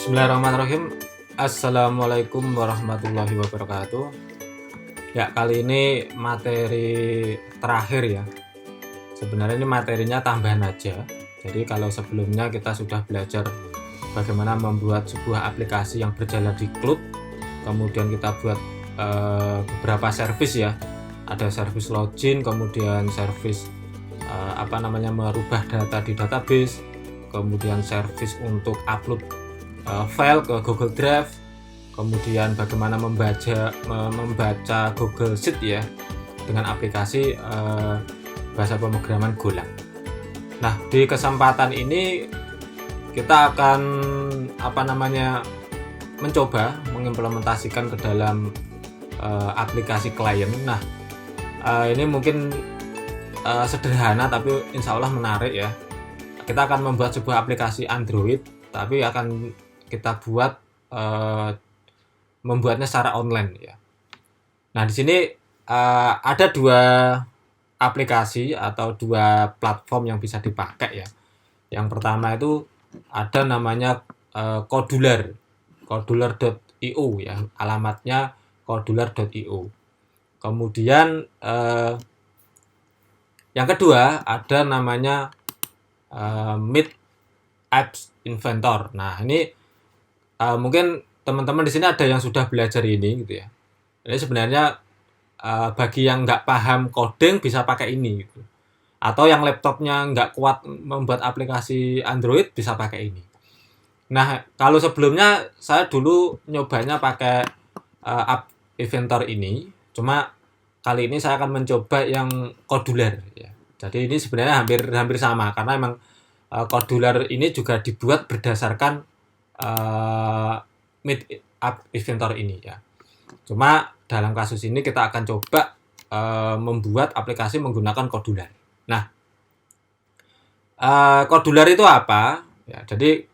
Bismillahirrahmanirrahim. Assalamualaikum warahmatullahi wabarakatuh. Ya, kali ini materi terakhir ya. Sebenarnya ini materinya tambahan aja. Jadi kalau sebelumnya kita sudah belajar bagaimana membuat sebuah aplikasi yang berjalan di cloud, kemudian kita buat beberapa service ya. Ada service login, kemudian service merubah data di database, kemudian service untuk upload file ke Google Drive, kemudian bagaimana membaca Google Sheet ya dengan aplikasi bahasa pemrograman Golang. Nah, di kesempatan ini kita akan mencoba mengimplementasikan ke dalam aplikasi klien. Nah, ini mungkin sederhana tapi insya Allah menarik ya. Kita akan membuat sebuah aplikasi Android, tapi akan kita buat membuatnya secara online ya. Nah, di sini ada dua aplikasi atau dua platform yang bisa dipakai ya. Yang pertama itu ada namanya Kodular.io ya, alamatnya kodular.io. Kemudian yang kedua ada namanya Meet Apps Inventor. Nah, ini mungkin teman-teman di sini ada yang sudah belajar ini gitu ya. Ini sebenarnya bagi yang nggak paham coding bisa pakai ini gitu. Atau yang laptopnya nggak kuat membuat aplikasi Android bisa pakai ini. Nah, kalau sebelumnya saya dulu nyobanya pakai App Inventor ini, cuma kali ini saya akan mencoba yang Kodular ya. Jadi ini sebenarnya hampir sama karena emang Kodular ini juga dibuat berdasarkan Meet App Inventor ini ya. Cuma dalam kasus ini kita akan coba membuat aplikasi menggunakan Kodular. Nah, Kodular itu apa? Ya, jadi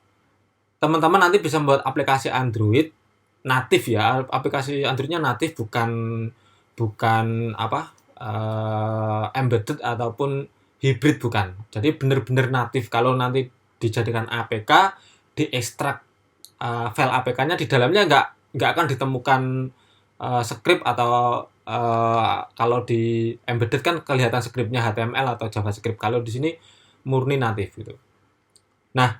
teman-teman nanti bisa membuat aplikasi Android natif ya. Aplikasi Androidnya natif, bukan embedded ataupun hybrid, bukan. Jadi benar-benar natif. Kalau nanti dijadikan APK, diekstrak file APK-nya, di dalamnya nggak akan ditemukan script atau kalau di embedded kan kelihatan scriptnya HTML atau JavaScript. Kalau di sini murni natif gitu. Nah,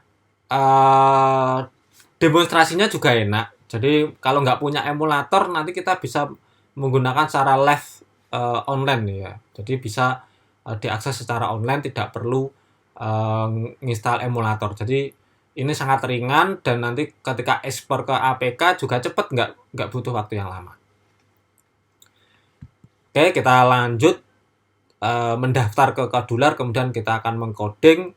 demonstrasinya juga enak. Jadi kalau nggak punya emulator, nanti kita bisa menggunakan secara live online ya. Jadi bisa diakses secara online, tidak perlu nginstal emulator. Jadi ini sangat ringan dan nanti ketika ekspor ke APK juga cepat, nggak butuh waktu yang lama. Oke, kita lanjut mendaftar ke Kodular, kemudian kita akan mengcoding.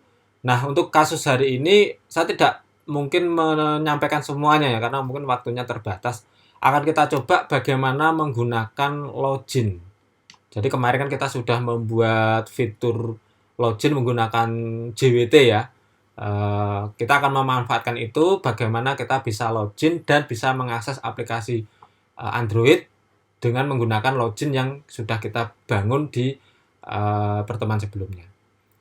Nah, untuk kasus hari ini saya tidak mungkin menyampaikan semuanya ya, karena mungkin waktunya terbatas. Akan kita coba bagaimana menggunakan login. Jadi kemarin kan kita sudah membuat fitur login menggunakan JWT ya. Kita akan memanfaatkan itu, bagaimana kita bisa login dan bisa mengakses aplikasi Android dengan menggunakan login yang sudah kita bangun di pertemuan sebelumnya.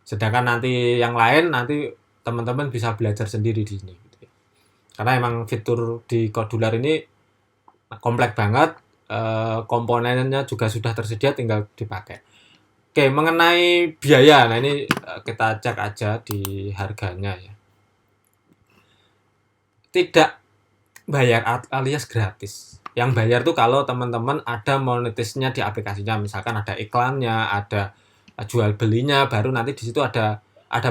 Sedangkan nanti yang lain nanti teman-teman bisa belajar sendiri di sini. Karena emang fitur di Kodular ini kompleks banget, komponennya juga sudah tersedia, tinggal dipakai. Oke, mengenai biaya, nah ini kita cek aja di harganya ya. Tidak bayar alias gratis. Yang bayar tuh kalau teman-teman ada monetisnya di aplikasinya, misalkan ada iklannya, ada jual belinya, baru nanti di situ ada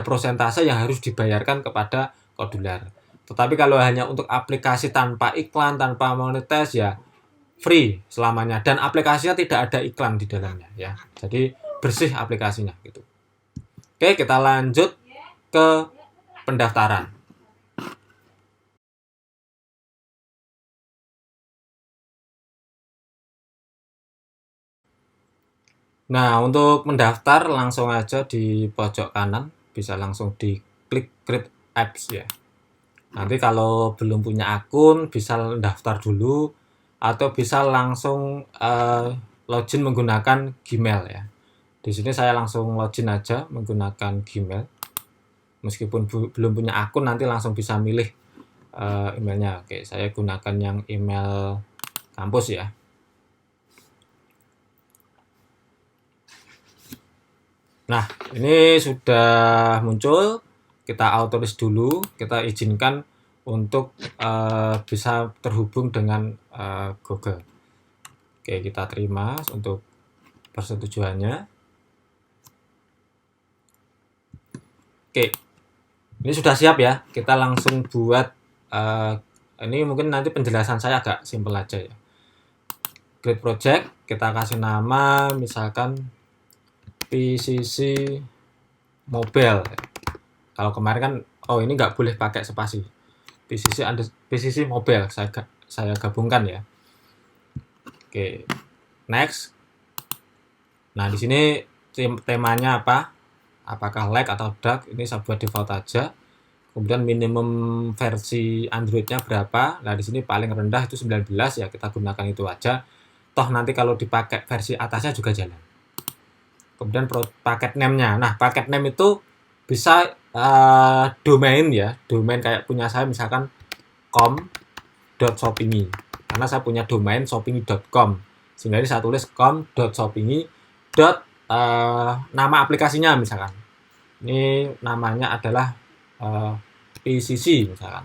prosentase yang harus dibayarkan kepada Kodular. Tetapi kalau hanya untuk aplikasi tanpa iklan, tanpa monetis ya free selamanya, dan aplikasinya tidak ada iklan di dalamnya ya. Jadi bersih aplikasinya gitu. Oke, kita lanjut ke pendaftaran. Nah, untuk mendaftar langsung aja di pojok kanan, bisa langsung diklik Create Apps ya. Nanti kalau belum punya akun bisa daftar dulu atau bisa langsung login menggunakan Gmail ya. Di sini saya langsung login aja menggunakan Gmail. Meskipun belum punya akun, nanti langsung bisa milih emailnya. Oke, saya gunakan yang email kampus ya. Nah, ini sudah muncul. Kita autoris dulu, kita izinkan untuk bisa terhubung dengan Google. Oke, kita terima untuk persetujuannya. Oke, ini sudah siap ya. Kita langsung buat. Ini mungkin nanti penjelasan saya agak simpel aja ya. Create project, kita kasih nama misalkan PCC Mobile. Kalau kemarin kan, ini nggak boleh pakai spasi. PCC Mobile, saya gabungkan ya. Oke, next. Nah, di sini temanya apa? Apakah light atau dark? Ini saya buat default aja. Kemudian minimum versi Android-nya berapa? Nah, di sini paling rendah itu 19 ya, kita gunakan itu aja. Toh nanti kalau dipakai versi atasnya juga jalan. Kemudian paket name-nya. Nah, paket name itu bisa domain ya, domain kayak punya saya misalkan com.shopingi. Karena saya punya domain shopingi.com. Sehingga ini saya tulis com.shopingi. Nama aplikasinya misalkan. Ini namanya adalah PCC misalkan.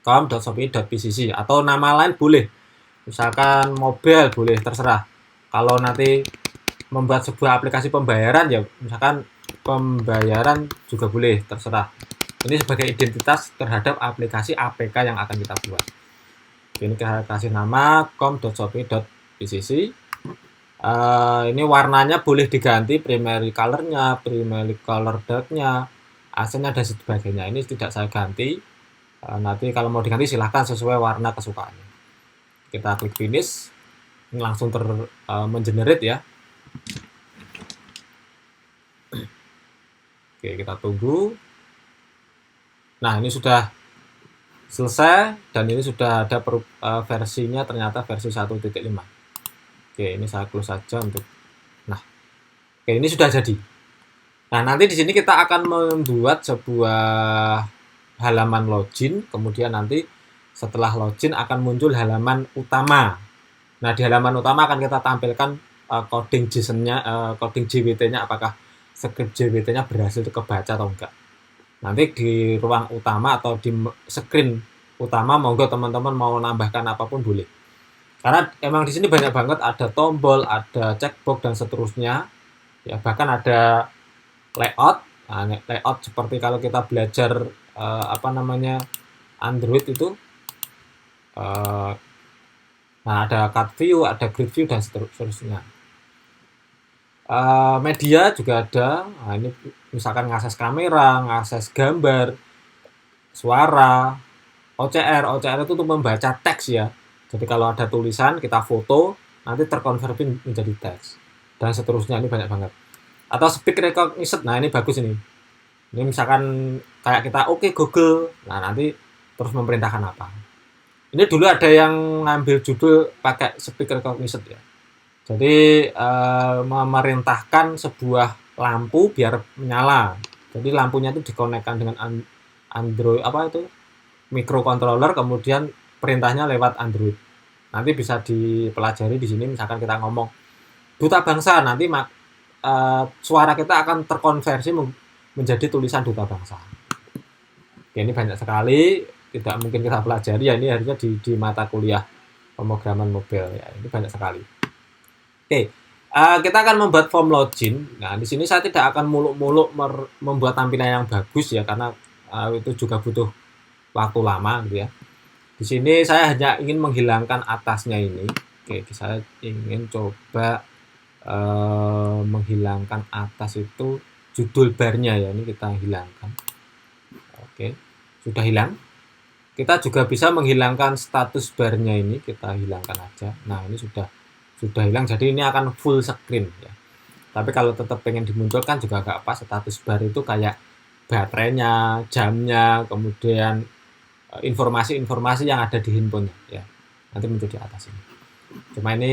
com.shopingi.pcc atau nama lain boleh. Misalkan mobile boleh, terserah. Kalau nanti membuat sebuah aplikasi pembayaran ya misalkan pembayaran juga boleh, terserah. Ini sebagai identitas terhadap aplikasi APK yang akan kita buat. Ini kita kasih nama com.shopee.pcc. Ini warnanya boleh diganti, primary color-nya, primary color dark-nya, accent-nya dan sebagainya. Ini tidak saya ganti. Nanti kalau mau diganti silahkan sesuai warna kesukaannya. Kita klik finish. Ini langsung mengenerate ya. Oke, kita tunggu. Nah, ini sudah selesai dan ini sudah ada versinya, ternyata versi 1.5. Oke, ini saya close saja untuk. Nah, oke, ini sudah jadi. Nah, nanti di sini kita akan membuat sebuah halaman login, kemudian nanti setelah login akan muncul halaman utama. Nah, di halaman utama akan kita tampilkan coding JSON-nya, coding JWT-nya, apakah script JWT-nya berhasil kebaca atau enggak. Nanti di ruang utama atau di screen utama, monggo teman-teman mau nambahkan apapun boleh. Karena emang di sini banyak banget, ada tombol, ada checkbox dan seterusnya. Ya, bahkan ada layout. Nah, layout seperti kalau kita belajar Android itu. Nah, ada cut view, ada grid view dan seterusnya. Media juga ada. Nah, ini misalkan ngakses kamera, ngakses gambar, suara, OCR itu untuk membaca teks ya. Jadi kalau ada tulisan kita foto, nanti terkonversi menjadi teks dan seterusnya. Ini banyak banget. Atau speak recognition. Nah, ini bagus ini. Ini misalkan kayak kita oke Google. Nah, nanti terus memerintahkan apa. Ini dulu ada yang ngambil judul pakai speak recognition ya. Jadi memerintahkan sebuah lampu biar menyala. Jadi lampunya itu dikonekkan dengan Android microcontroller, kemudian perintahnya lewat Android. Nanti bisa dipelajari di sini. Misalkan kita ngomong duta bangsa, nanti suara kita akan terkonversi menjadi tulisan duta bangsa. Ya, ini banyak sekali, tidak mungkin kita pelajari ya. Ini harusnya di mata kuliah pemrograman mobile ya. Ini banyak sekali. Oke, kita akan membuat form login. Nah, di sini saya tidak akan muluk-muluk membuat tampilan yang bagus ya, karena itu juga butuh waktu lama gitu ya. Di sini saya hanya ingin menghilangkan atasnya ini. Oke, saya ingin coba menghilangkan atas itu judul barnya ya. Ini kita hilangkan. Oke, sudah hilang. Kita juga bisa menghilangkan status barnya ini, kita hilangkan aja. Nah, ini sudah hilang, jadi ini akan full screen ya. Tapi kalau tetap pengen dimunculkan juga agak pas. Status bar itu kayak baterainya, jamnya, kemudian informasi-informasi yang ada di handphone ya. Nanti muncul di atas ini. Cuma ini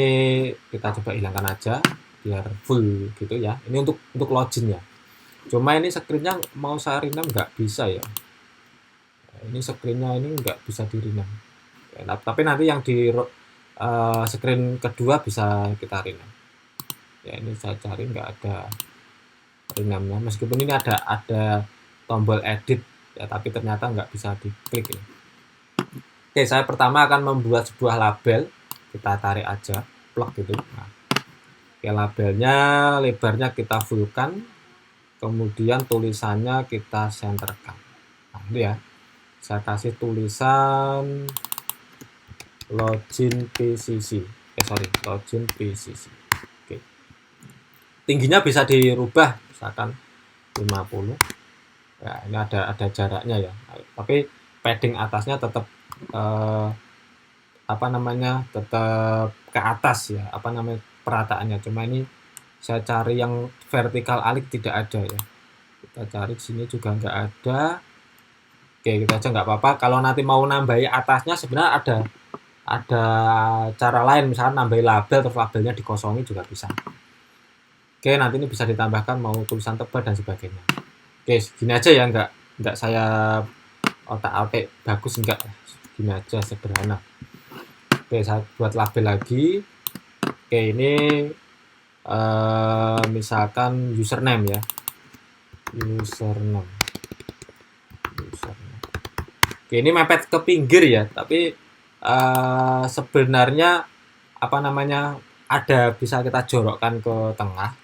kita coba hilangkan aja biar full gitu ya. Ini untuk login ya. Cuma ini screen-nya mau saya rename nggak bisa ya. Ini screen-nya ini nggak bisa di rename. Tapi nanti yang di screen kedua bisa kita rename. Ya ini saya cari nggak ada rename-nya, meskipun ini ada tombol edit ya, tapi ternyata nggak bisa diklik ya. Oke, saya pertama akan membuat sebuah label, kita tarik aja plug gitu. Nah, oke, labelnya lebarnya kita fullkan, kemudian tulisannya kita centerkan. Nah, ini ya, saya kasih tulisan login PCC. Login PCC. Oke. Tingginya bisa dirubah, misalkan 50. Ya, ini ada jaraknya ya. Tapi padding atasnya tetap tetap ke atas ya. Perataannya. Cuma ini saya cari yang vertikal alik tidak ada ya. Kita cari sini juga nggak ada. Oke, kita aja nggak apa-apa. Kalau nanti mau nambahi atasnya sebenarnya ada cara lain, misalnya nambahi label terus labelnya dikosongi juga bisa. Oke, nanti ini bisa ditambahkan mau tulisan tebal dan sebagainya. Oke, gini aja ya, nggak saya otak-atik bagus, enggak, gini aja sederhana. Oke, saya buat label lagi. Oke, ini misalkan username ya, username. Oke, ini mepet ke pinggir ya, tapi sebenarnya ada bisa kita jorokkan ke tengah.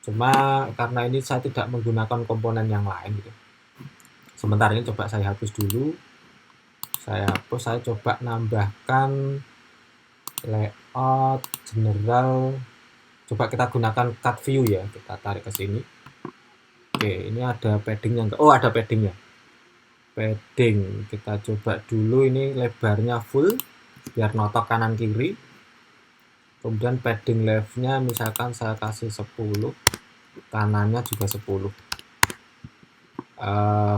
Cuma karena ini saya tidak menggunakan komponen yang lain gitu. Sebentar, ini coba saya hapus dulu. Saya hapus, saya coba nambahkan layout general. Coba kita gunakan cut view ya, kita tarik ke sini. Oke, ini ada paddingnya enggak? Oh, ada paddingnya. Padding, kita coba dulu ini lebarnya full biar notok kanan kiri. Kemudian padding leftnya misalkan saya kasih 10, kanannya juga 10.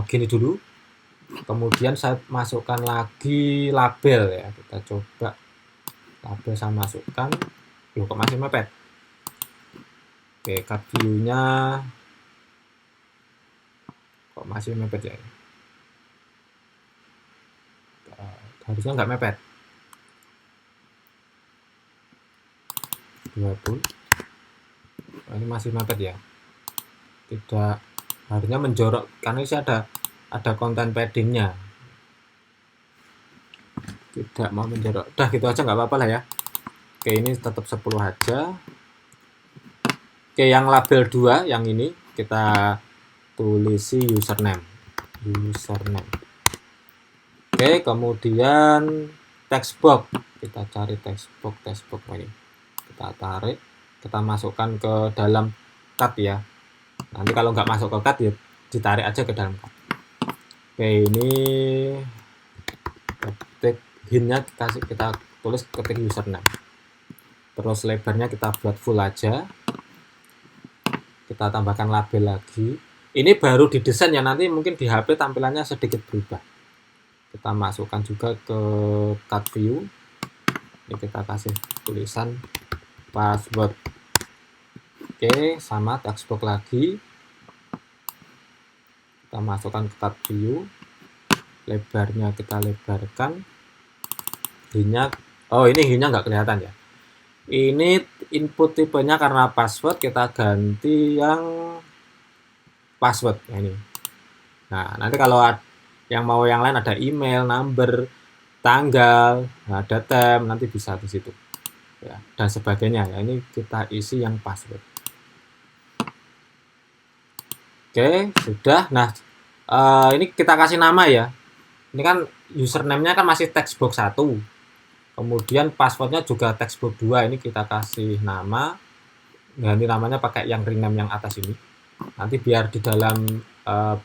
Gini dulu. Kemudian saya masukkan lagi label ya, kita coba label saya masukkan. Loh, kok masih mepet? Oke, cut view-nya kok masih mepet ya? Harusnya nggak mepet. 20. Oh, ini masih mepet ya? Tidak, harusnya menjorok karena ini ada konten paddingnya. Tidak mau menjorok. Udah gitu aja nggak apa-apa lah ya. Oke, ini tetap 10 aja. Oke, yang label 2 yang ini kita tulisi username. Oke, kemudian text box. Kita cari text box ini. Kita tarik, kita masukkan ke dalam cut ya. Nanti kalau nggak masuk ke cut ya ditarik aja ke dalam cut. Oke, ini ketik hintnya kita tulis ketik username. Terus lebarnya kita buat full aja. Kita tambahkan label lagi. Ini baru didesain ya, nanti mungkin di HP tampilannya sedikit berubah. Kita masukkan juga ke cut view. Ini kita kasih tulisan password. Oke, sama text box lagi. Kita masukkan ke cut view. Lebarnya kita lebarkan. Hintnya, oh ini hintnya nggak kelihatan ya. Ini input tipenya karena password, kita ganti yang password ya ini. Nah, nanti kalau yang mau yang lain ada email, number, tanggal, ada tem, nanti bisa di situ ya, dan sebagainya ya. Ini kita isi yang password. Oke, sudah. Nah, ini kita kasih nama ya. Ini kan username-nya kan masih textbox 1. Kemudian passwordnya juga textbox 2. Ini kita kasih nama. Ganti namanya pakai yang rename yang atas ini. Nanti biar di dalam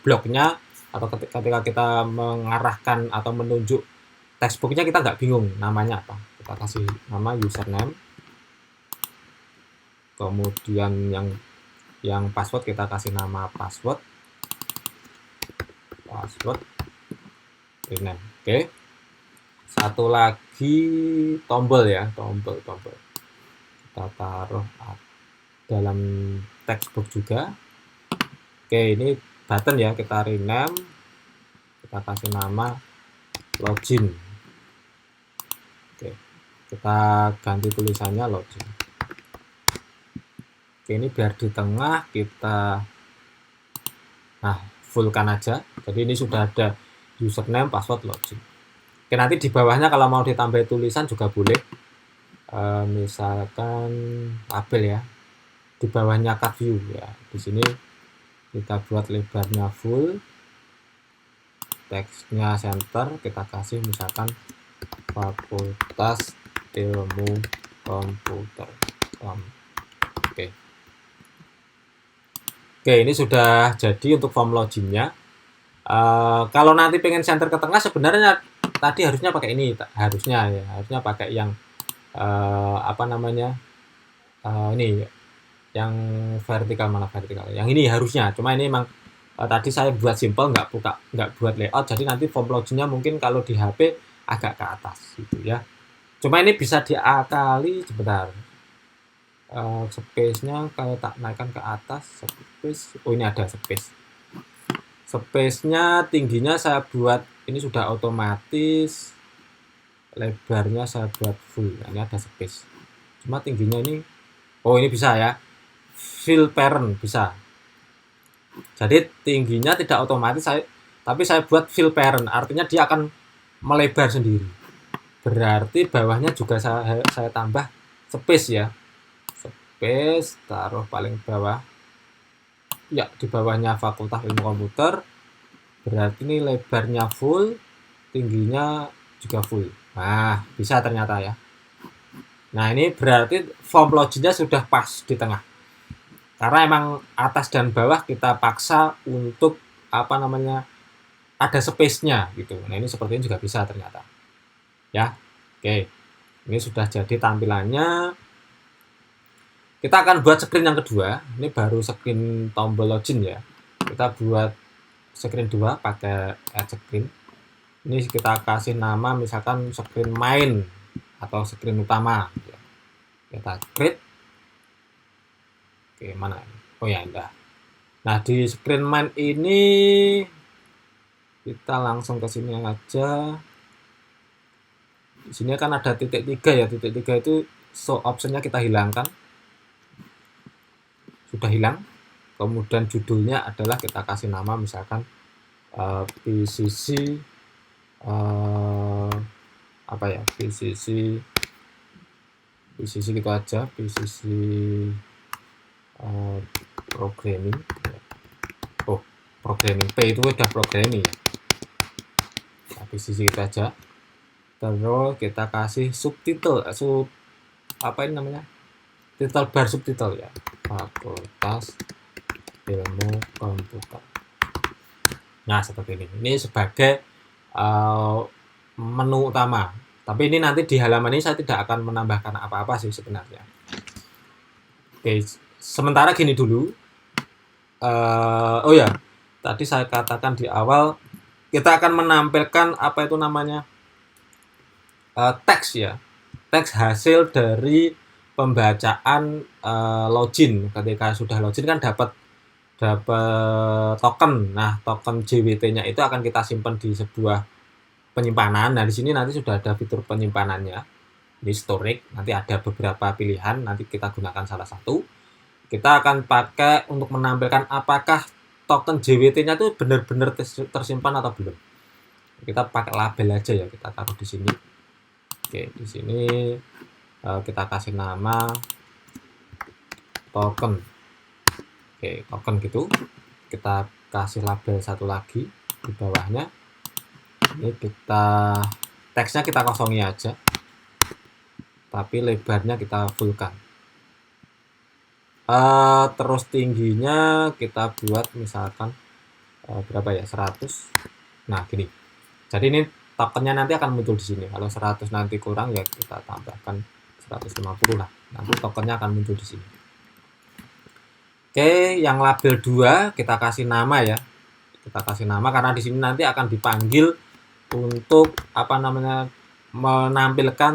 blognya atau ketika kita mengarahkan atau menunjuk textbooknya kita nggak bingung namanya apa. Kita kasih nama username. Kemudian yang password kita kasih nama password rename. Oke. Satu lagi tombol ya, tombol. Kita taruh dalam textbook juga. Oke, ini button ya, kita rename. kita kasih nama login. Oke, kita ganti tulisannya login. Oke, ini biar di tengah kita fullkan aja. Jadi ini sudah ada username, password, login. Oke, nanti di bawahnya kalau mau ditambah tulisan juga boleh. Misalkan label ya. Di bawahnya cut view ya. Di sini kita buat lebarnya full, teksnya center, kita kasih misalkan Fakultas Ilmu Komputer. Oke. Oke, ini sudah jadi untuk form loginnya. Kalau nanti pengen center ke tengah, sebenarnya tadi harusnya pakai ini, harusnya pakai yang ini yang vertikal, mana vertikal, yang ini harusnya. Cuma ini memang tadi saya buat simple, nggak buat layout, jadi nanti form loginnya mungkin kalau di HP agak ke atas gitu ya. Cuma ini bisa diakali, sebentar. Space-nya kalau tak naikkan ke atas, space, ini ada space. Space-nya tingginya saya buat, ini sudah otomatis, lebarnya saya buat full. Nah, ini ada space. Cuma tingginya ini, ini bisa ya. Fill parent bisa. Jadi tingginya tidak otomatis, tapi saya buat fill parent, artinya dia akan melebar sendiri. Berarti bawahnya juga saya tambah space ya. Space, taruh paling bawah. Ya, di bawahnya Fakultas Ilmu Komputer. Berarti ini lebarnya full, tingginya juga full. Nah, bisa ternyata ya. Nah, ini berarti form loginnya sudah pas di tengah. Karena emang atas dan bawah kita paksa untuk ada space-nya gitu. Nah, ini seperti ini juga bisa ternyata. Ya. Oke. Ini sudah jadi tampilannya. Kita akan buat screen yang kedua. Ini baru screen tombol login ya. Kita buat screen 2 pakai add screen. Ini kita kasih nama misalkan screen main atau screen utama. Kita create. Oke, mana ini? Oh ya, indah. Nah, di screen main ini kita langsung ke sini aja. Di sini kan ada titik 3 ya. Titik 3 itu show optionnya kita hilangkan. Sudah hilang. Kemudian judulnya adalah kita kasih nama misalkan PCC PCC gitu aja, PCC programming. Programming, P itu udah programming ya. Nah, PCC gitu aja. Terus kita kasih subtitle, title bar subtitle ya. Fakultas Ilmu Komputer. Nah, seperti ini. Ini sebagai menu utama. Tapi ini nanti di halaman ini saya tidak akan menambahkan apa-apa sih sebenarnya. Oke, sementara gini dulu. Tadi saya katakan di awal kita akan menampilkan teks ya. Teks hasil dari pembacaan login. Ketika sudah login kan dapat token. Nah, token JWT-nya itu akan kita simpan di sebuah penyimpanan. Nah, di sini nanti sudah ada fitur penyimpanannya. Ini storage, nanti ada beberapa pilihan, nanti kita gunakan salah satu. Kita akan pakai untuk menampilkan apakah token JWT-nya itu benar-benar tersimpan atau belum. Kita pakai label aja ya, kita taruh di sini. Oke, di sini kita kasih nama token. Oke, token gitu. Kita kasih label satu lagi di bawahnya. Ini teksnya kita kosongi aja, tapi lebarnya kita fullkan. Terus tingginya kita buat misalkan berapa ya, 100. Nah, gini. Jadi ini tokennya nanti akan muncul di sini. Kalau 100 nanti kurang ya kita tambahkan 150 lah. Nanti tokennya akan muncul di sini. Oke, yang label 2 kita kasih nama ya. Kita kasih nama karena di sini nanti akan dipanggil untuk menampilkan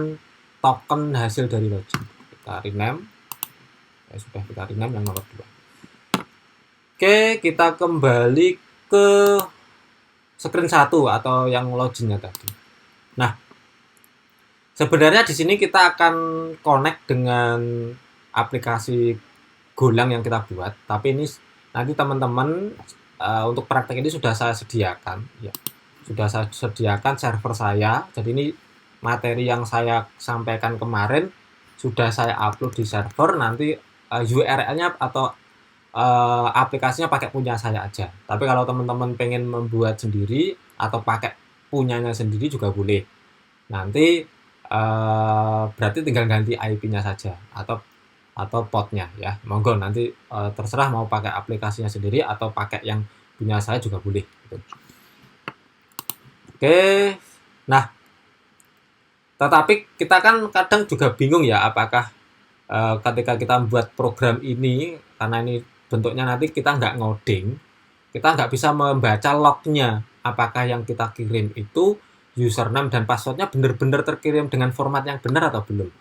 token hasil dari login. Kita rename. Ya, sudah kita rename yang nomor 2. Oke, kita kembali ke screen 1 atau yang loginnya tadi. Nah, sebenarnya di sini kita akan connect dengan aplikasi Golang yang kita buat, tapi ini nanti teman-teman untuk praktek ini sudah saya sediakan, ya. Sudah saya sediakan server saya. Jadi ini materi yang saya sampaikan kemarin sudah saya upload di server. Nanti URL-nya atau aplikasinya pakai punya saya aja. Tapi kalau teman-teman pengen membuat sendiri atau pakai punyanya sendiri juga boleh. Nanti berarti tinggal ganti IP-nya saja atau potnya ya. Monggo nanti terserah mau pakai aplikasinya sendiri atau pakai yang punya saya juga boleh. Gitu. Oke, nah tetapi kita kan kadang juga bingung ya apakah ketika kita membuat program ini, karena ini bentuknya nanti kita nggak ngoding, kita nggak bisa membaca lognya apakah yang kita kirim itu username dan passwordnya benar-benar terkirim dengan format yang benar atau belum.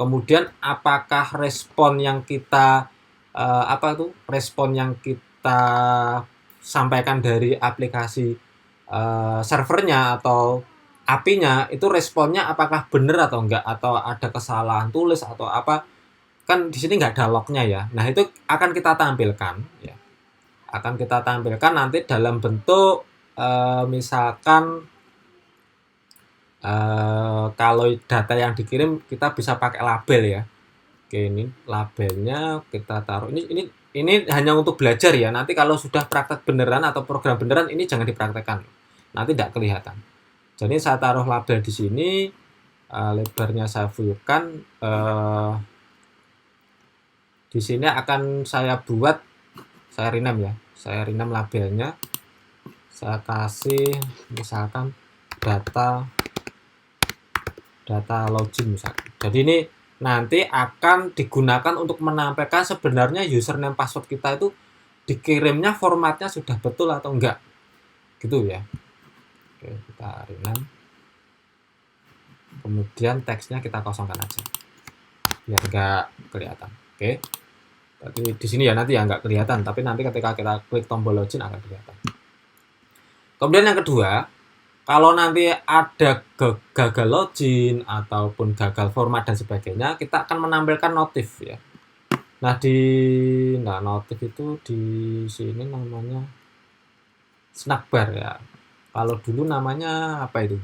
Kemudian apakah respon yang kita respon yang kita sampaikan dari aplikasi servernya atau API-nya itu responnya apakah benar atau enggak, atau ada kesalahan tulis atau apa, kan di sini nggak ada lognya ya. Nah itu akan kita tampilkan ya, akan kita tampilkan nanti dalam bentuk misalkan kalau data yang dikirim kita bisa pakai label ya. Oke, ini labelnya kita taruh ini hanya untuk belajar ya. Nanti kalau sudah praktek beneran atau program beneran ini jangan dipraktekkan, nanti tidak kelihatan. Jadi saya taruh label di sini, lebarnya saya buyurkan. Di sini akan saya buat, saya rename ya, saya rename labelnya, saya kasih misalkan data login misalkan. Jadi ini nanti akan digunakan untuk menampilkan sebenarnya username password kita itu dikirimnya formatnya sudah betul atau enggak, gitu ya. Oke, kita rename. Kemudian teksnya kita kosongkan aja, biar enggak kelihatan. Oke. Berarti di sini ya nanti ya nggak kelihatan, tapi nanti ketika kita klik tombol login akan kelihatan. Kemudian yang kedua, kalau nanti ada gagal login ataupun gagal format dan sebagainya, kita akan menampilkan notif ya. Nah notif itu di sini namanya snackbar ya. Kalau dulu namanya apa itu?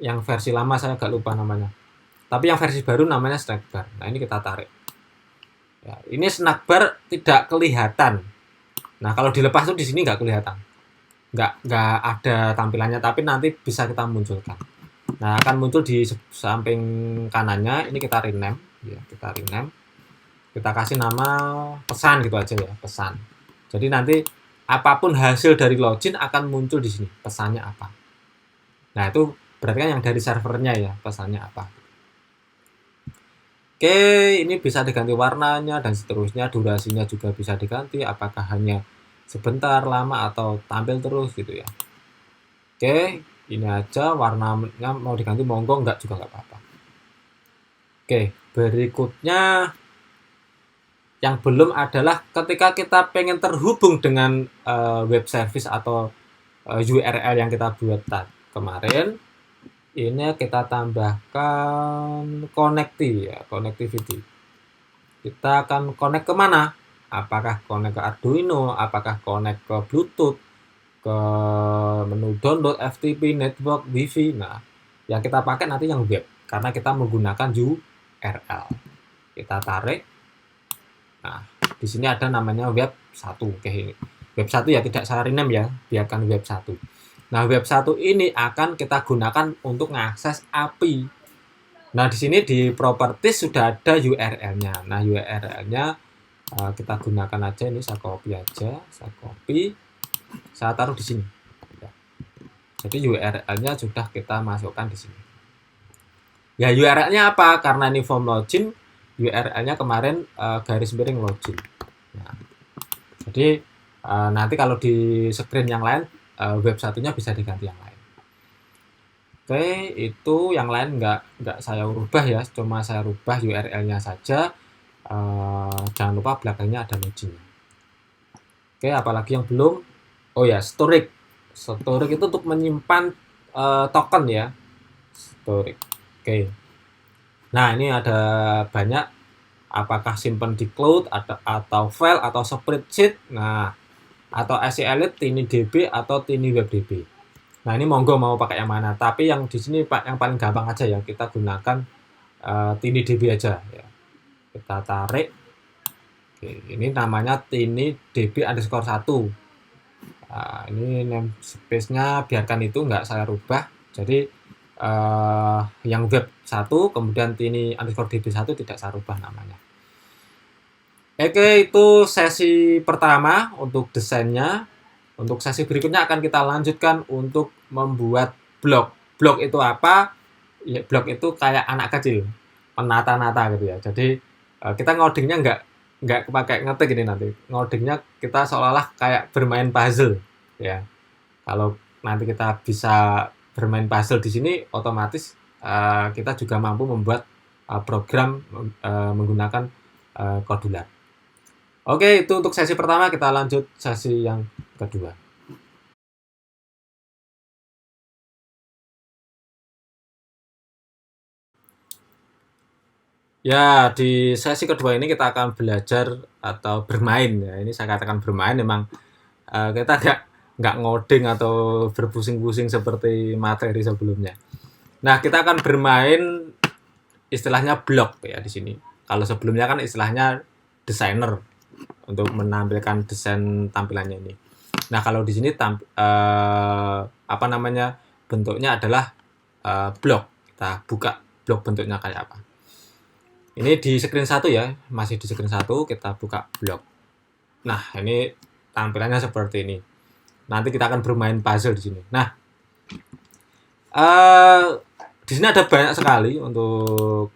Yang versi lama saya agak lupa namanya. Tapi yang versi baru namanya snackbar. Nah ini kita tarik. Ya, ini snackbar tidak kelihatan. Nah kalau dilepas tuh di sini nggak kelihatan, nggak ada tampilannya, tapi nanti bisa kita munculkan. Nah akan muncul di samping kanannya. Ini kita rename, ya kita rename, kita kasih nama pesan gitu aja ya, pesan. Jadi nanti apapun hasil dari login akan muncul di sini pesannya apa. Nah itu berarti kan yang dari servernya ya, pesannya apa. Oke, ini bisa diganti warnanya dan seterusnya, durasinya juga bisa diganti, apakah hanya sebentar, lama, atau tampil terus gitu ya. Oke, ini aja, warnanya mau diganti monggo, enggak juga enggak apa-apa. Oke, berikutnya yang belum adalah ketika kita pengen terhubung dengan web service atau URL yang kita buat kemarin. Ini kita tambahkan connectivity. Kita akan connect kemana? Apakah connect ke Arduino, apakah connect ke Bluetooth, ke menu download, FTP, network, WiFi. Nah, yang kita pakai nanti yang web, karena kita menggunakan URL. Kita tarik. Nah, di sini ada namanya web 1. Oke, web 1 ya, tidak saya rename ya, biarkan web 1. Nah, web 1 ini akan kita gunakan untuk mengakses API. Nah, di sini di properties sudah ada URL-nya. Nah, URL-nya kita gunakan aja, ini saya copy aja, saya taruh di sini. Jadi URL-nya sudah kita masukkan di sini. Ya, URL-nya apa? Karena ini form login, URL-nya kemarin garis miring login. Nah, jadi nanti kalau di screen yang lain web satunya bisa diganti yang lain. Oke, itu yang lain nggak saya rubah ya, cuma saya rubah URL-nya saja. Jangan lupa belakangnya ada loginnya. Oke, apalagi yang belum? Oh ya, storage. Storage itu untuk menyimpan token ya. Storage. Oke. Nah, ini ada banyak, apakah simpan di cloud atau file atau spreadsheet. Nah, atau SE Elite, TinyDB atau TinyWebDB. Nah, ini monggo mau pakai yang mana. Tapi yang di sini Pak yang paling gampang aja ya, kita gunakan TinyDB aja ya. Kita tarik. Oke, ini namanya TinyDB_1. Nah, ini namespace-nya biarkan itu, nggak saya rubah. Jadi yang web 1 kemudian tiny_db1 tidak saya rubah namanya. Oke, itu sesi pertama untuk desainnya. Untuk sesi berikutnya akan kita lanjutkan untuk membuat blog. Blog itu apa? Ya, blog itu kayak anak kecil, menata-nata gitu ya. Jadi kita ngodingnya nggak pakai ngetik ini nanti. Ngodingnya kita seolah-olah kayak bermain puzzle ya. Kalau nanti kita bisa bermain puzzle di sini, otomatis kita juga mampu membuat program menggunakan Kodular. Oke, itu untuk sesi pertama. Kita lanjut sesi yang kedua. Ya, di sesi kedua ini kita akan belajar atau bermain ya. Ini saya katakan bermain, memang kita nggak ngoding atau berpusing-pusing seperti materi sebelumnya. Nah, kita akan bermain istilahnya blog ya di sini. Kalau sebelumnya kan istilahnya desainer untuk menampilkan desain tampilannya ini. Nah, kalau di sini apa namanya, bentuknya adalah blog. Kita buka blog bentuknya kayak apa. Ini di screen 1 ya, masih di screen 1, kita buka blog. Nah, ini tampilannya seperti ini. Nanti kita akan bermain puzzle di sini. Nah, di sini ada banyak sekali untuk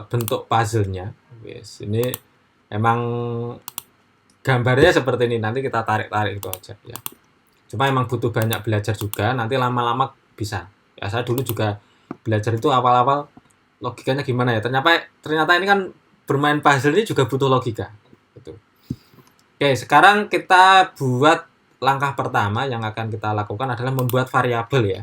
bentuk puzzle-nya. Yes, ini emang gambarnya seperti ini. Nanti kita tarik-tarik itu aja ya. Cuma emang butuh banyak belajar juga. Nanti lama-lama bisa. Ya, saya dulu juga belajar itu awal-awal logikanya gimana ya. Ternyata ini kan bermain puzzle ini juga butuh logika. Gitu. Oke, sekarang kita buat langkah pertama yang akan kita lakukan adalah membuat variabel ya.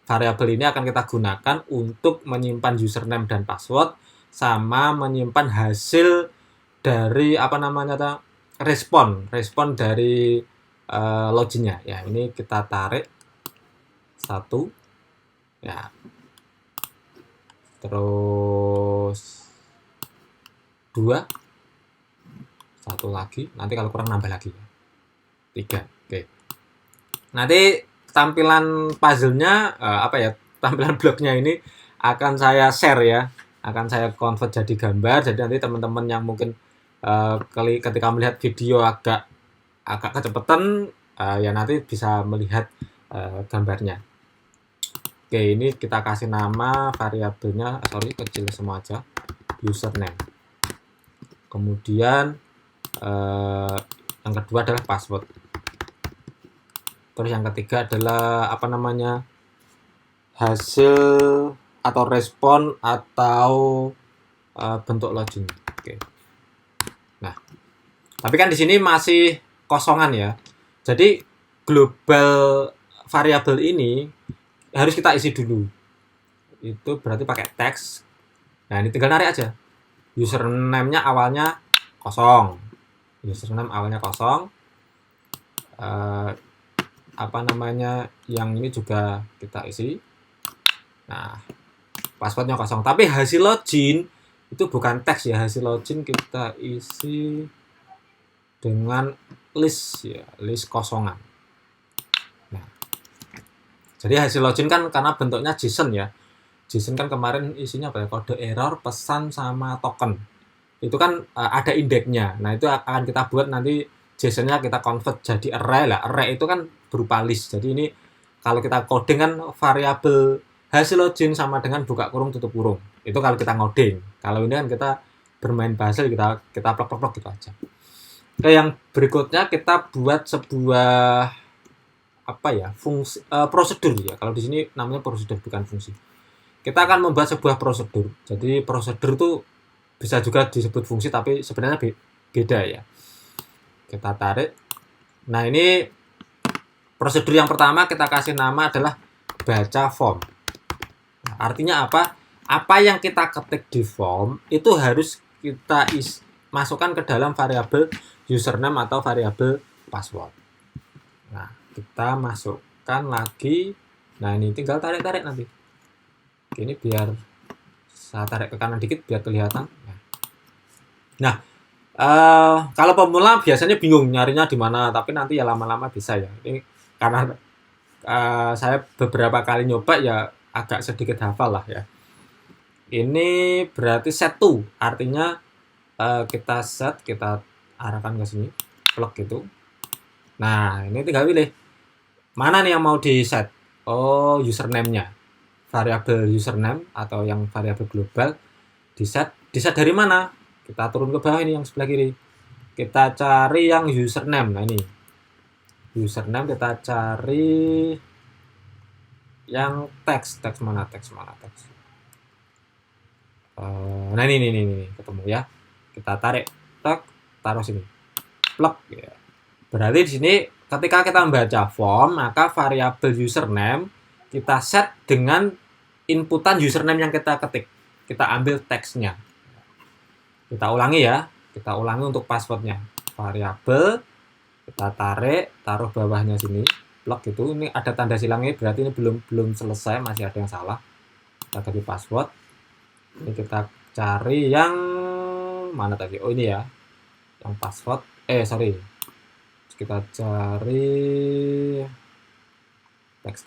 Variabel ini akan kita gunakan untuk menyimpan username dan password sama menyimpan hasil dari apa namanya respon dari loginnya ya. Ini kita tarik 1 ya, terus 2, 1 lagi, nanti kalau kurang nambah lagi ya, 3. Oke, nanti tampilan puzzle-nya tampilan blognya ini akan saya share ya, akan saya convert jadi gambar. Jadi nanti teman-teman yang mungkin ketika melihat video agak kecepatan ya, nanti bisa melihat gambarnya. Oke, ini kita kasih nama variabelnya, kecil semua aja, username. Kemudian yang kedua adalah password. Terus yang ketiga adalah apa namanya, hasil atau respon atau bentuk login. Oke. Nah, tapi kan di sini masih kosongan ya. Jadi global variabel ini harus kita isi dulu. Itu berarti pakai teks. Nah, ini tinggal narik aja. Username-nya awalnya kosong. Username awalnya kosong. Apa namanya, yang ini juga kita isi. Nah, passwordnya kosong. Tapi hasil login itu bukan teks ya. Hasil login kita isi dengan list ya, list kosongan. Nah, jadi hasil login kan karena bentuknya JSON ya. JSON kan kemarin isinya apa ya? Kode error, pesan, sama token. Itu kan ada indeksnya. Nah, itu akan kita buat nanti JSON-nya kita convert jadi array lah. Array itu kan berupa list. Jadi ini kalau kita coding kan variabel hasil login sama dengan buka kurung tutup kurung. Itu kalau kita ngoding. Kalau ini kan kita bermain puzzle, kita plok-plok gitu aja. Oke, yang berikutnya kita buat sebuah apa ya, fungsi prosedur ya. Kalau di sini namanya prosedur bukan fungsi. Kita akan membuat sebuah prosedur. Jadi prosedur itu bisa juga disebut fungsi tapi sebenarnya beda ya. Kita tarik. Nah, ini Prosedur yang pertama kita kasih nama adalah baca form. Nah, artinya apa? Apa yang kita ketik di form itu harus kita masukkan ke dalam variabel username atau variabel password. Nah, kita masukkan lagi. Nah, ini tinggal tarik-tarik nanti. Ini biar saya tarik ke kanan dikit biar kelihatan. Nah, kalau pemula biasanya bingung nyarinya di mana, tapi nanti ya lama-lama bisa ya. Ini karena saya beberapa kali nyoba ya agak sedikit hafal lah ya. Ini berarti set to, artinya kita set, kita arahkan ke sini, plug gitu. Nah, ini tinggal pilih mana nih yang mau di set. Oh, username-nya, variabel username atau yang variabel global di set dari mana? Kita turun ke bawah ini yang sebelah kiri. Kita cari yang username. Nah, ini username, kita cari yang teks mana. Nah, ini ketemu ya. Kita tarik, taruh sini, plug ya. Berarti di sini ketika kita membaca form, maka variabel username kita set dengan inputan username yang kita ketik. Kita ambil teksnya. Kita ulangi ya. Kita ulangi untuk passwordnya. Variabel kita tarik, taruh bawahnya sini, plug gitu. Ini ada tanda silangnya, berarti ini belum selesai, masih ada yang salah. Kita ganti password. Ini kita cari yang mana tadi? Oh, ini ya. Yang password. Sorry. Kita cari teks.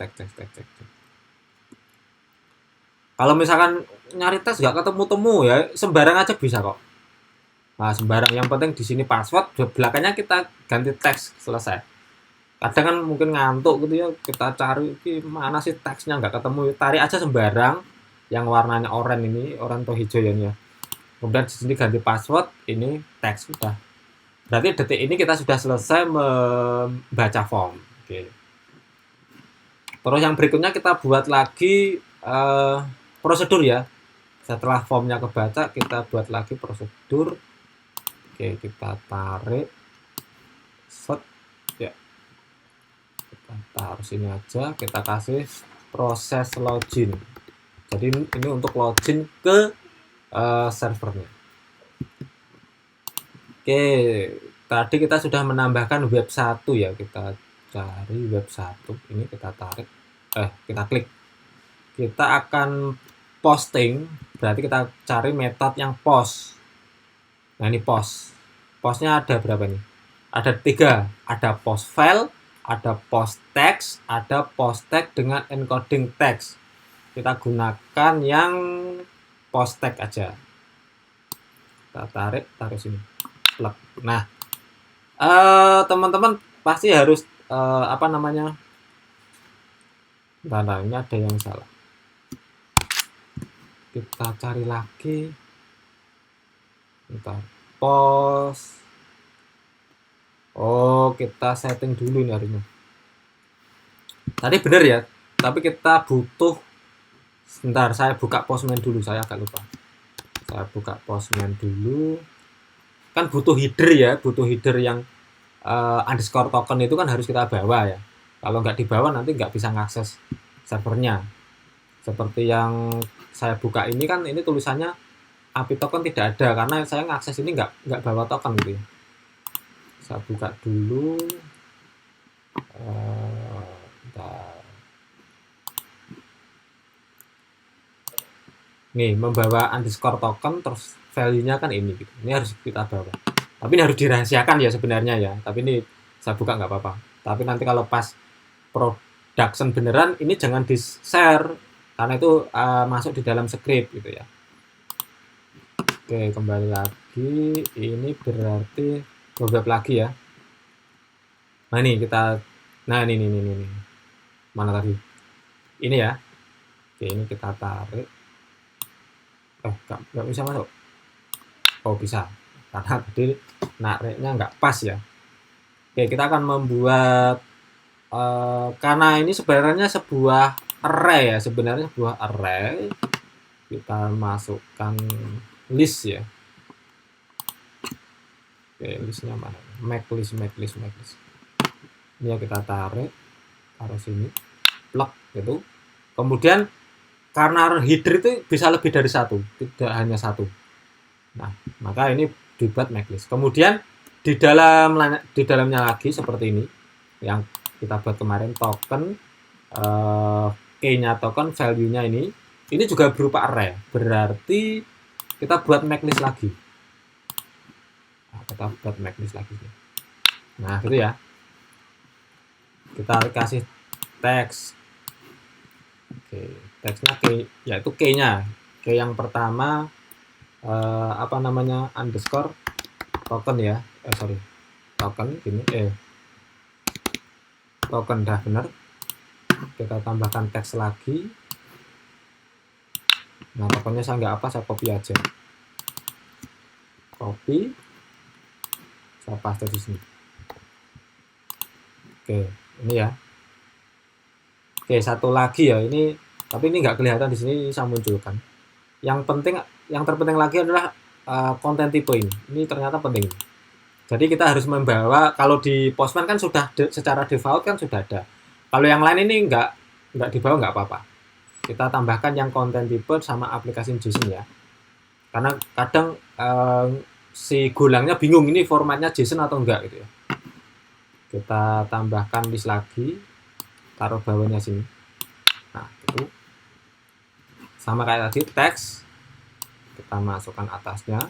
Kalau misalkan nyari teks nggak ketemu ya, sembarang aja bisa kok. Nah, sembarang, yang penting di sini password, belakangnya kita ganti teks, selesai. Kadang kan mungkin ngantuk gitu ya, kita cari mana sih teksnya nggak ketemu, tarik aja sembarang yang warnanya oranye ini, oranye atau hijau ya. Kemudian di sini ganti password, ini teks sudah. Berarti detik ini kita sudah selesai membaca form. Oke. Terus yang berikutnya kita buat lagi prosedur ya. Setelah formnya kebaca, kita buat lagi prosedur. Oke, kita tarik, set, ya. Kita taruh sini aja, kita kasih proses login. Jadi ini untuk login ke servernya. Oke, tadi kita sudah menambahkan web 1 ya. Kita cari web 1. Ini kita tarik, kita klik. Kita akan posting, berarti kita cari metode yang post. Nah, ini post. Postnya ada berapa nih? Ada 3. Ada post file, ada post text, ada post text dengan encoding text. Kita gunakan yang post text aja. Kita tarik sini. Plug. Nah, teman-teman pasti harus Bentar, ini ada yang salah. Kita cari lagi. Bentar. Post. Oh, kita setting dulu ini harusnya. Tadi benar ya, tapi kita butuh. Sebentar, saya buka Postman dulu, saya agak lupa. Saya buka Postman dulu. Kan butuh header ya, butuh header yang underscore token itu kan harus kita bawa ya. Kalau nggak dibawa nanti nggak bisa ngakses servernya. Seperti yang saya buka ini kan, ini tulisannya API token tidak ada karena saya ngakses ini nggak bawa token gitu ya. Saya buka dulu. Nih, membawa underscore token terus value-nya kan ini gitu. Ini harus kita bawa. Tapi ini harus dirahasiakan ya sebenarnya ya. Tapi ini saya buka nggak apa-apa. Tapi nanti kalau pas production beneran ini jangan di-share karena itu masuk di dalam script gitu ya. Oke, kembali lagi. Ini berarti web lagi ya. Nah, ini kita ini. Mana tadi? Ini ya. Oke, ini kita tarik. Nggak bisa masuk. Oh, bisa. Karena tadi nariknya nggak pas ya. Oke, kita akan membuat karena ini sebenarnya sebuah array ya. Sebenarnya sebuah array. Kita masukkan list ya. Oke, listnya mana? Make list. Ini ya kita tarik. taruh sini, plug gitu. Kemudian karena header itu bisa lebih dari satu, tidak hanya satu. Nah, maka ini dibuat necklist. Kemudian di dalamnya lagi seperti ini yang kita buat kemarin, token key-nya token, value-nya ini juga berupa array. Berarti kita buat necklist lagi. Nah, kita buat necklist lagi. Nah, gitu ya. Kita kasih teks. Oke, teksnya key, yaitu key-nya. Key yang pertama underscore token ya. Token ini token dah benar. Kita tambahkan teks lagi. Nah, tokennya saya nggak apa, saya copy aja. Copy, saya paste di sini. Oke, ini ya. Oke, satu lagi ya, ini tapi ini nggak kelihatan di sini, saya munculkan. Yang terpenting lagi adalah konten type ini. Ini ternyata penting. Jadi kita harus membawa, kalau di Postman kan sudah secara default kan sudah ada. Kalau yang lain ini nggak dibawa nggak apa-apa. Kita tambahkan yang konten type sama aplikasi JSON ya. Karena kadang si golangnya bingung ini formatnya JSON atau enggak gitu ya. Kita tambahkan list lagi, taruh bawahnya sini. Nah, itu sama kayak tadi, teks kita masukkan atasnya.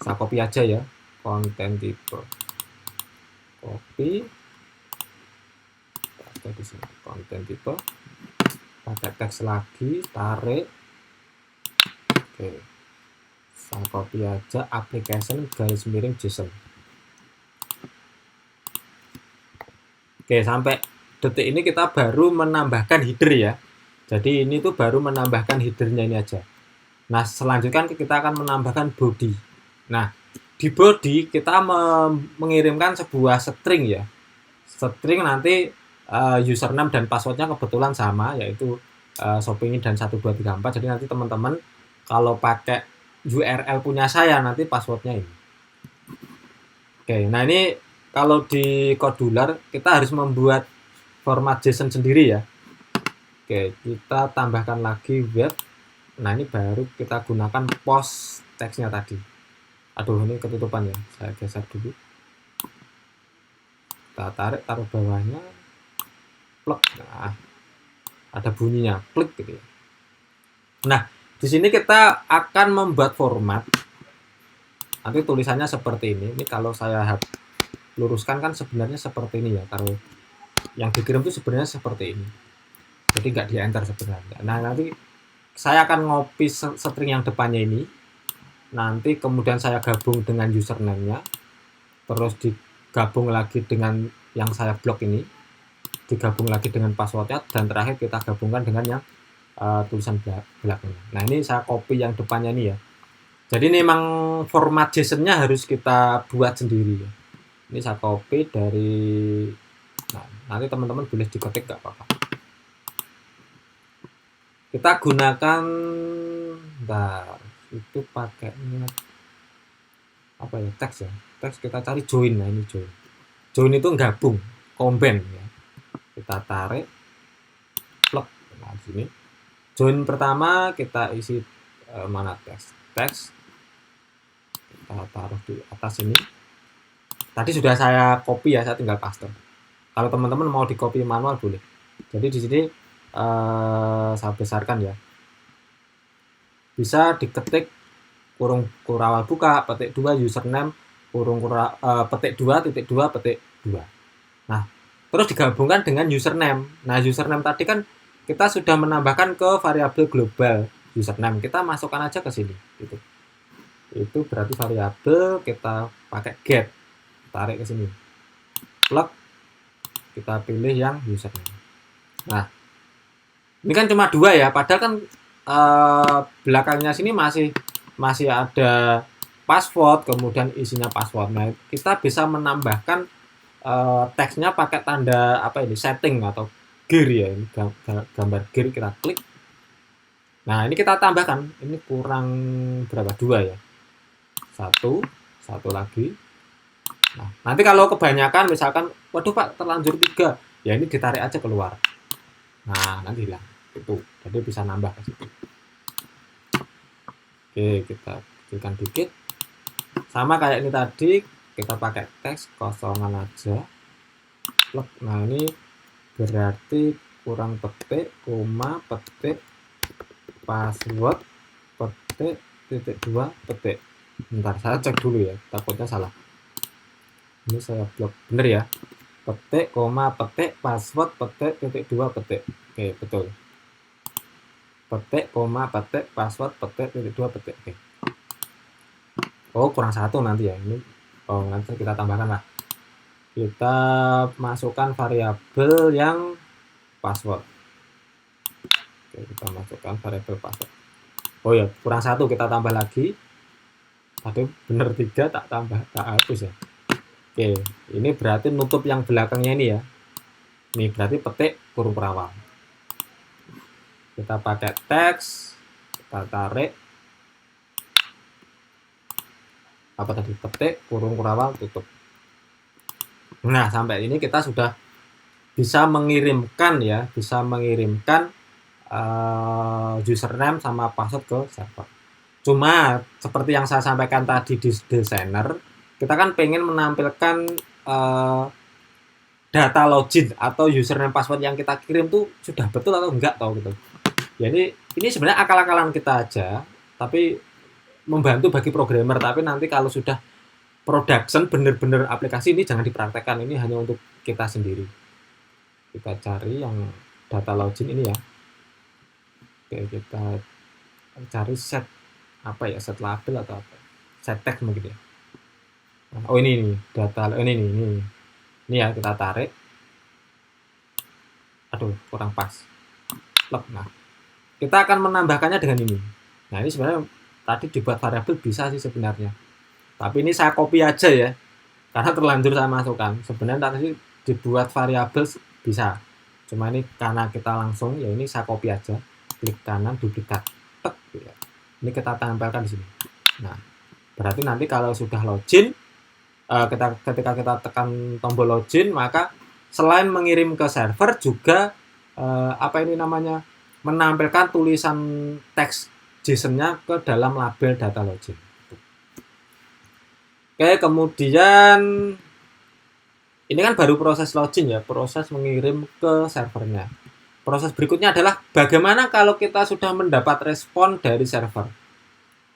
Saya copy aja ya, konten type, copy, pakai di sini konten type, pakai teks lagi, tarik. Oke, saya copy aja application garis miring JSON. Oke, sampai detik ini kita baru menambahkan header ya. Jadi ini tuh baru menambahkan headernya ini aja. Nah, selanjutnya kita akan menambahkan body. Nah, di body kita mengirimkan sebuah string ya. String nanti username dan passwordnya kebetulan sama, yaitu Shopee dan 1234. Jadi nanti teman-teman kalau pakai URL punya saya, nanti passwordnya ini. Oke, nah ini kalau di Codular kita harus membuat format JSON sendiri ya. Oke, kita tambahkan lagi web. Nah, ini baru kita gunakan post teksnya tadi. Aduh, ini ketutupan ya. Saya geser dulu. Kita tarik, taruh bawahnya. Plek. Nah, ada bunyinya. Klik gitu ya. Nah, di sini kita akan membuat format. Nanti tulisannya seperti ini. Ini kalau saya luruskan kan sebenarnya seperti ini ya. Kalau yang dikirim itu sebenarnya seperti ini. Jadi nggak di enter sebenarnya. Nah, nanti saya akan ngopi string yang depannya ini. Nanti kemudian saya gabung dengan username-nya. Terus digabung lagi dengan yang saya blok ini. Digabung lagi dengan passwordnya. Dan terakhir kita gabungkan dengan yang tulisan belakangnya. Nah, ini saya copy yang depannya ini ya. Jadi ini memang format JSON-nya harus kita buat sendiri ya. Ini saya copy dari, nah, nanti teman-teman boleh diketik nggak apa-apa. Kita gunakan, itu pakainya apa ya, teks ya. Teks kita cari join. Nah, ini join. Join itu gabung, combine ya. Kita tarik, plug. Nah, di sini. Join pertama kita isi mana teks. Kita taruh di atas ini. Tadi sudah saya copy ya, saya tinggal paste. Kalau teman-teman mau di copy manual boleh. Jadi di sini saya besarkan ya. Bisa diketik kurung kurawal buka petik 2 username petik 2 titik 2 petik 2. Nah, terus digabungkan dengan username. Nah, username tadi kan kita sudah menambahkan ke variabel global username. Kita masukkan aja ke sini gitu. Itu berarti variabel kita pakai get. Tarik ke sini. Plug. Kita pilih yang username. Nah, ini kan cuma 2 ya, padahal kan belakangnya sini masih ada password, kemudian isinya password. Nah, kita bisa menambahkan teksnya pakai tanda apa ini, setting atau gear ya. Ini gambar gear, kita klik. Nah, ini kita tambahkan. Ini kurang berapa? 2 ya. Satu lagi. Nah, nanti kalau kebanyakan misalkan, waduh Pak, terlanjur 3. ya ini ditarik aja keluar. Nah, nanti hilang. Itu. Jadi bisa nambah ke situ. Oke, kita kecilkan dikit. Sama kayak ini tadi, kita pakai teks kosongan aja. Nah, ini berarti kurang petik, koma, petik, password, petik, titik 2, petik. Bentar, saya cek dulu ya, takutnya salah. Ini saya blok, bener ya. Petik, koma, petik, password, petik, titik 2, petik. Oke, betul. Petik, koma, petik, password, petik, titik 2, petik. Oke. Oh, kurang satu nanti ya. Ini, oh, nanti kita tambahkan lah. Kita masukkan variabel yang password. Oke, kita masukkan variabel password. Oh ya, kurang satu, kita tambah lagi. Tadi bener 3, tak tambah, tak hapus ya. Oke, ini berarti nutup yang belakangnya ini ya. Ini berarti petik kurung perawal. Kita pakai teks, kita tarik. Apa tadi? Petik kurung perawal tutup. Nah, sampai ini kita sudah bisa mengirimkan ya, username sama password ke server. Cuma seperti yang saya sampaikan tadi di desainer, kita kan pengen menampilkan data login atau username password yang kita kirim tuh sudah betul atau enggak tahu gitu. Jadi ini sebenarnya akal-akalan kita aja, tapi membantu bagi programmer. Tapi nanti kalau sudah production bener-bener aplikasi ini jangan dipraktekkan, ini hanya untuk kita sendiri. Kita cari yang data login ini ya. Oke, kita cari set apa ya, set label atau apa, set text mungkin ya. Oh ini data ini ya, kita tarik. Aduh, kurang pas. Nah, kita akan menambahkannya dengan ini. Nah, ini sebenarnya tadi dibuat variabel bisa sih sebenarnya, tapi ini saya copy aja ya, karena terlanjur saya masukkan. Sebenarnya tadi dibuat variabel bisa, cuma ini karena kita langsung ya, ini saya copy aja, klik kanan, duplikat, tek, ya. Ini kita tempelkan di sini. Nah, berarti nanti kalau sudah login, ketika kita tekan tombol login, maka selain mengirim ke server juga menampilkan tulisan teks JSON-nya ke dalam label data login. Oke, kemudian ini kan baru proses login ya, proses mengirim ke servernya. Proses berikutnya adalah bagaimana kalau kita sudah mendapat respon dari server.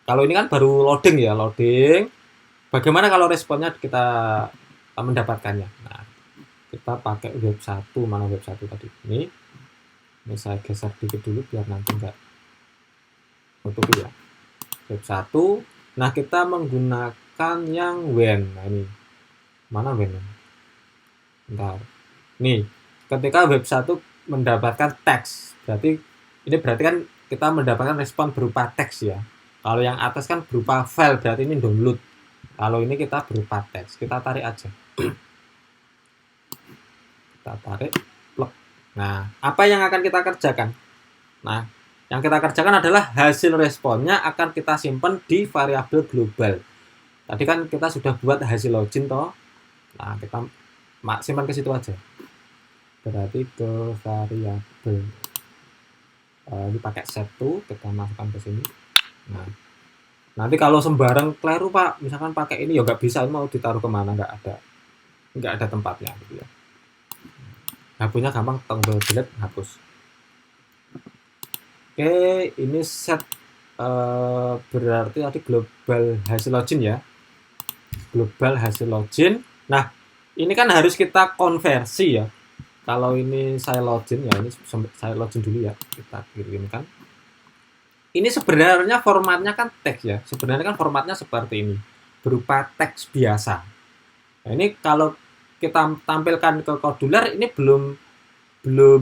Kalau ini kan baru loading ya, loading. Bagaimana kalau responnya kita mendapatkannya? Nah, kita pakai web 1, mana web 1 tadi? Ini saya geser dikit dulu biar nanti enggak nutupi ya. Web 1. Nah, kita menggunakan yang when. Nah, ini. Mana when? Bentar. Nih, ketika web 1 mendapatkan teks, berarti kan kita mendapatkan respon berupa teks ya. Kalau yang atas kan berupa file, berarti ini download. Kalau ini kita berupa teks, kita tarik aja. Kita tarik, plug. Nah, apa yang akan kita kerjakan? Nah, yang kita kerjakan adalah hasil responnya akan kita simpan di variabel global. Tadi kan kita sudah buat hasil login toh. Nah, kita simpan ke situ aja. Berarti ke variabel. Ini pakai set to, kita masukkan ke sini. Nah, nanti kalau sembarang keliru Pak, misalkan pakai ini ya nggak bisa, mau ditaruh kemana, nggak ada tempatnya gitu ya. Hapusnya gampang, tombol delete, hapus. Oke, ini set berarti tadi global hasil login ya. Global hasil login. Nah, ini kan harus kita konversi ya. Kalau ini saya login ya, ini saya login dulu ya, kita kirimkan. Ini sebenarnya formatnya kan teks ya. Sebenarnya kan formatnya seperti ini, berupa teks biasa. Nah, ini kalau kita tampilkan ke Codular ini belum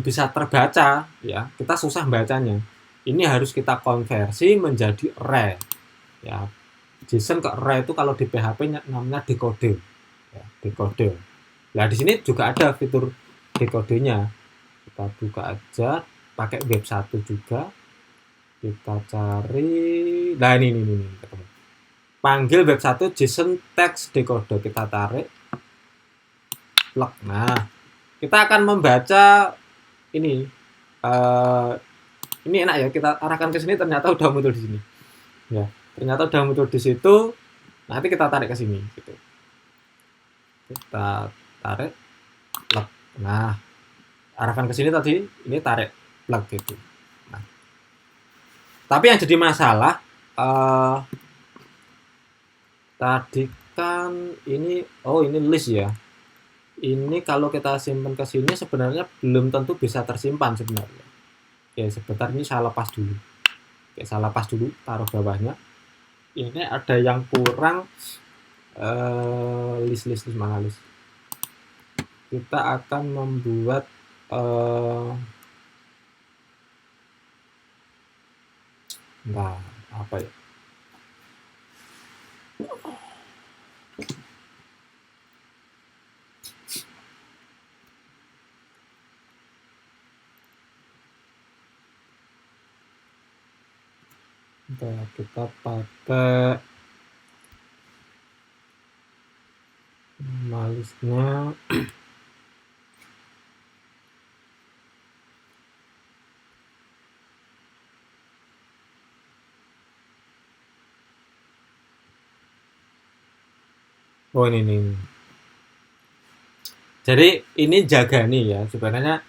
bisa terbaca ya. Kita susah bacanya. Ini harus kita konversi menjadi array. Ya. JSON ke array itu kalau di PHP namanya decode. Ya, decode. Nah, di sini juga ada fitur dekodenya. Kita buka aja, pakai web 1 juga. Kita cari, nah ini ketemu. Panggil web 1 JSON text decoder, kita tarik. Plug. Nah, Kita akan membaca ini. Ini enak ya, kita arahkan ke sini, ternyata udah muncul di sini. Ya, ternyata udah muncul di situ. Nanti kita tarik ke sini gitu. Kita tarik plug. Nah, arahkan ke sini tadi, ini tarik plug gitu. Nah, tapi yang jadi masalah tadi kan ini ini list ya. Ini kalau kita simpan ke sini sebenarnya belum tentu bisa tersimpan sebenarnya. Oke, sebentar ini saya lepas dulu. Oke, saya lepas dulu, taruh bawahnya. Ini ada yang kurang list mana list. Kita akan membuat nah, apa ya? Kita pakai malisnya. Oh ini. Jadi ini jaga nih ya, sebenarnya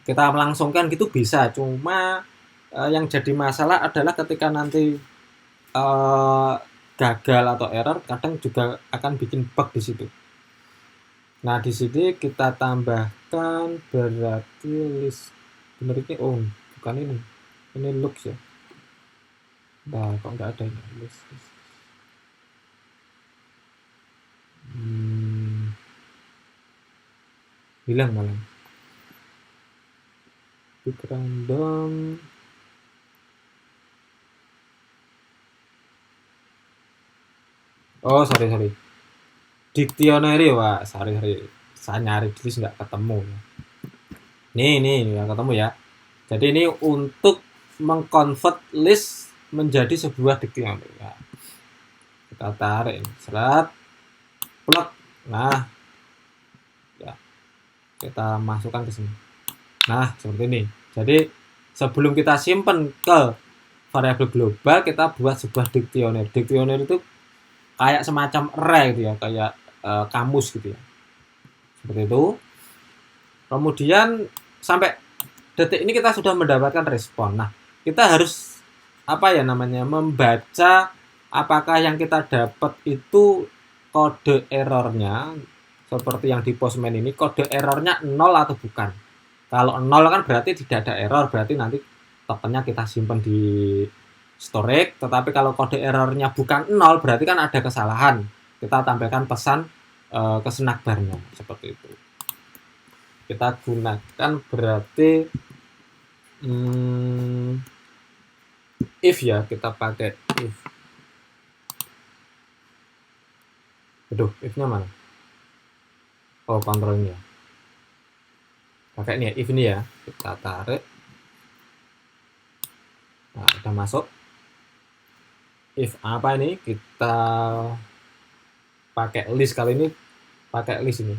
kita melangsungkan gitu bisa, cuma yang jadi masalah adalah ketika nanti gagal atau error, kadang juga akan bikin bug di situ. Nah di sini kita tambahkan berarti list bener ini bukan ini looks ya. Nah kok nggak ada ini list. Hilang malah. Pick random. Oh sorry. Dictionary wah sorry. Saya nyari tulis nggak ketemu. Nih ya ketemu ya. Jadi ini untuk mengconvert list menjadi sebuah dictionary. Ya. Kita tarik ini, serat, plug. Nah, ya kita masukkan ke sini. Nah, seperti ini. Jadi sebelum kita simpan ke variabel global, kita buat sebuah dictionary. Dictionary itu kayak semacam array gitu ya, kayak kamus gitu ya. Seperti itu. Kemudian sampai detik ini kita sudah mendapatkan respon. Nah, kita harus membaca apakah yang kita dapat itu kode errornya seperti yang di Postman ini, kode errornya 0 atau bukan. Kalau 0 kan berarti tidak ada error, berarti nanti tokennya kita simpan di storage. Tetapi kalau kode errornya bukan 0, berarti kan ada kesalahan. Kita tampilkan pesan ke snack bar-nya seperti itu. Kita gunakan berarti if ya, kita pakai if. Aduh, if-nya mana? Oh, kontrolnya. Pakai ini ya, if ini ya. Kita tarik. Nah, udah masuk. If apa ini? Kita pakai list, kali ini pakai list ini.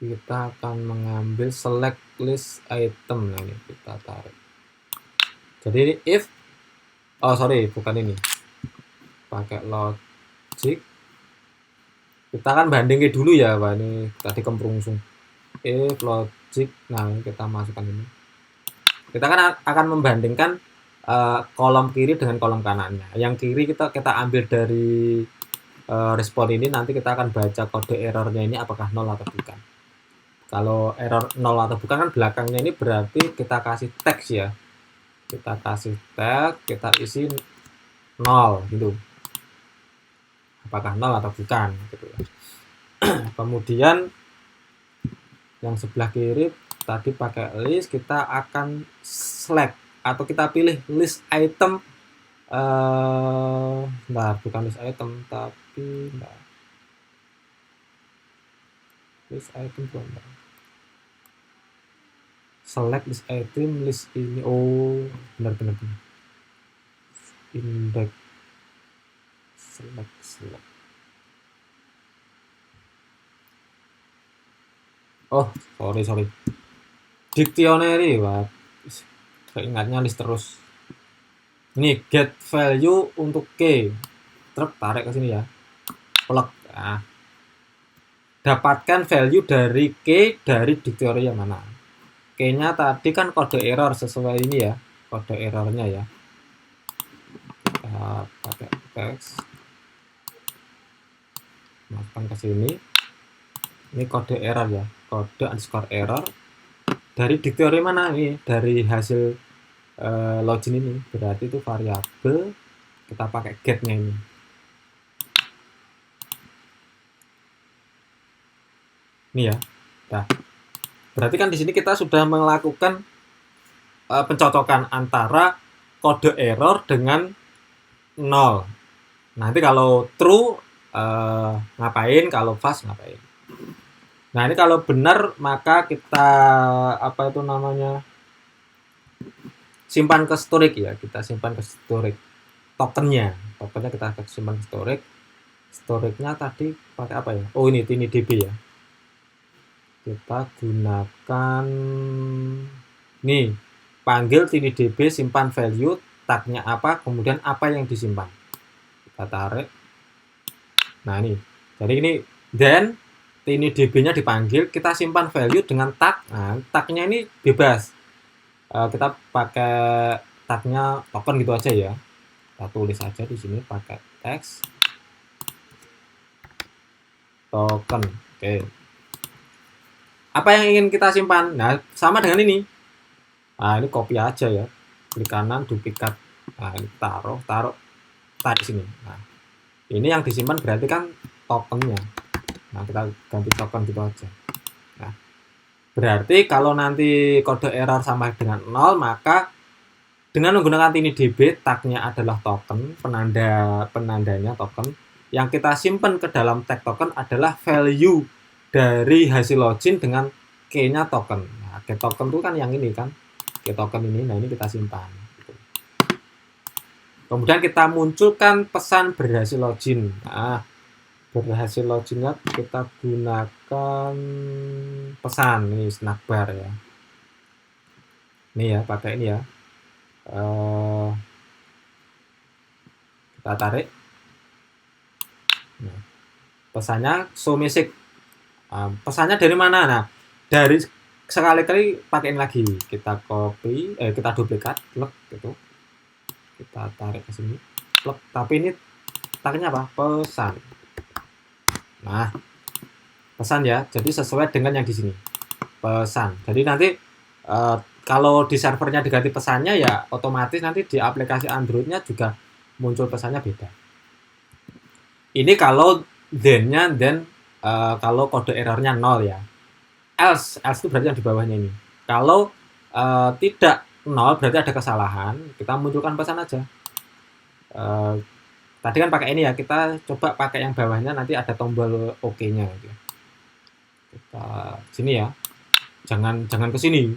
Kita akan mengambil select list item. Nah ini kita tarik. Jadi ini if bukan ini, pakai logic. Kita kan bandingin dulu ya, Pak, ini tadi kemprungsung. If logic, nah kita masukkan ini. Kita kan akan membandingkan kolom kiri dengan kolom kanannya. Yang kiri kita ambil dari respon ini, nanti kita akan baca kode errornya ini apakah 0 atau bukan. Kalau error 0 atau bukan kan belakangnya ini berarti kita kasih teks ya. Kita kasih tag, kita isi 0 gitu. Apakah 0 atau bukan gitu ya. Kemudian yang sebelah kiri tadi pakai list, kita akan select atau kita pilih list item bukan list item tapi list item select list item, list ini. Oh, benar. Index select. Oh, sorry. Dictionary, wah. Keingatnya list terus. Ini get value untuk K. Tarik ke sini ya. Plug. Nah, dapatkan value dari K dari dictionary yang mana. K-nya tadi kan kode error sesuai ini ya. Kode errornya ya. Kita pakai text. Masukkan ke sini. Ini kode error ya. Kode underscore error. Dari dictionary mana ini? Dari hasil login ini. Berarti itu variabel. Kita pakai get-nya ini. Ini ya. Nah, berarti kan di sini kita sudah melakukan pencocokan antara kode error dengan 0. Nanti kalau true ngapain, kalau false ngapain. Nah, ini kalau benar maka kita simpan ke storage ya. Kita simpan ke storage tokennya kita simpan ke storage. Storage-nya tadi pakai apa ya? Oh, ini TinyDB ya. Kita gunakan nih, panggil TinyDB simpan value, tagnya apa, kemudian apa yang disimpan. Kita tarik. Nah, ini. Jadi ini then TinyDB-nya dipanggil, kita simpan value dengan tag. Nah, tagnya ini bebas. Kita pakai tagnya token gitu aja ya. Kita tulis aja di sini pakai text token. Oke. Apa yang ingin kita simpan? Nah, sama dengan ini. Nah, ini copy aja ya. Klik kanan, duplikat. Nah, ini taruh di sini. Nah, ini yang disimpan berarti kan tokennya. Nah, kita ganti token gitu aja. Nah, berarti kalau nanti kode error sama dengan 0, maka dengan menggunakan TinyDB, tagnya adalah token, penandanya token. Yang kita simpan ke dalam tag token adalah value dari hasil login dengan key-nya token. Nah, key token itu kan yang ini kan, key token ini. Nah, ini kita simpan. Kemudian kita munculkan pesan berhasil login. Nah, berhasil loginnya kita gunakan pesan ini snack bar ya. Ini ya, pakai ini ya. Kita tarik. Nah, pesannya show message. Pesannya dari mana? Nah, dari sekali-kali pakai ini lagi. Kita copy, kita duplikat, plug gitu. Kita tarik ke sini, plug. Tapi ini tagnya apa? Pesan. Nah, pesan ya. Jadi sesuai dengan yang di sini. Pesan. Jadi nanti kalau di servernya diganti pesannya ya otomatis nanti di aplikasi Android-nya juga muncul pesannya beda. Ini kalau then-nya kalau kode errornya 0 ya. Else itu berarti yang di bawahnya ini. Kalau tidak 0 berarti ada kesalahan, kita munculkan pesan aja. Tadi kan pakai ini ya, kita coba pakai yang bawahnya, nanti ada tombol OK-nya gitu. Kita sini ya. Jangan ke sini.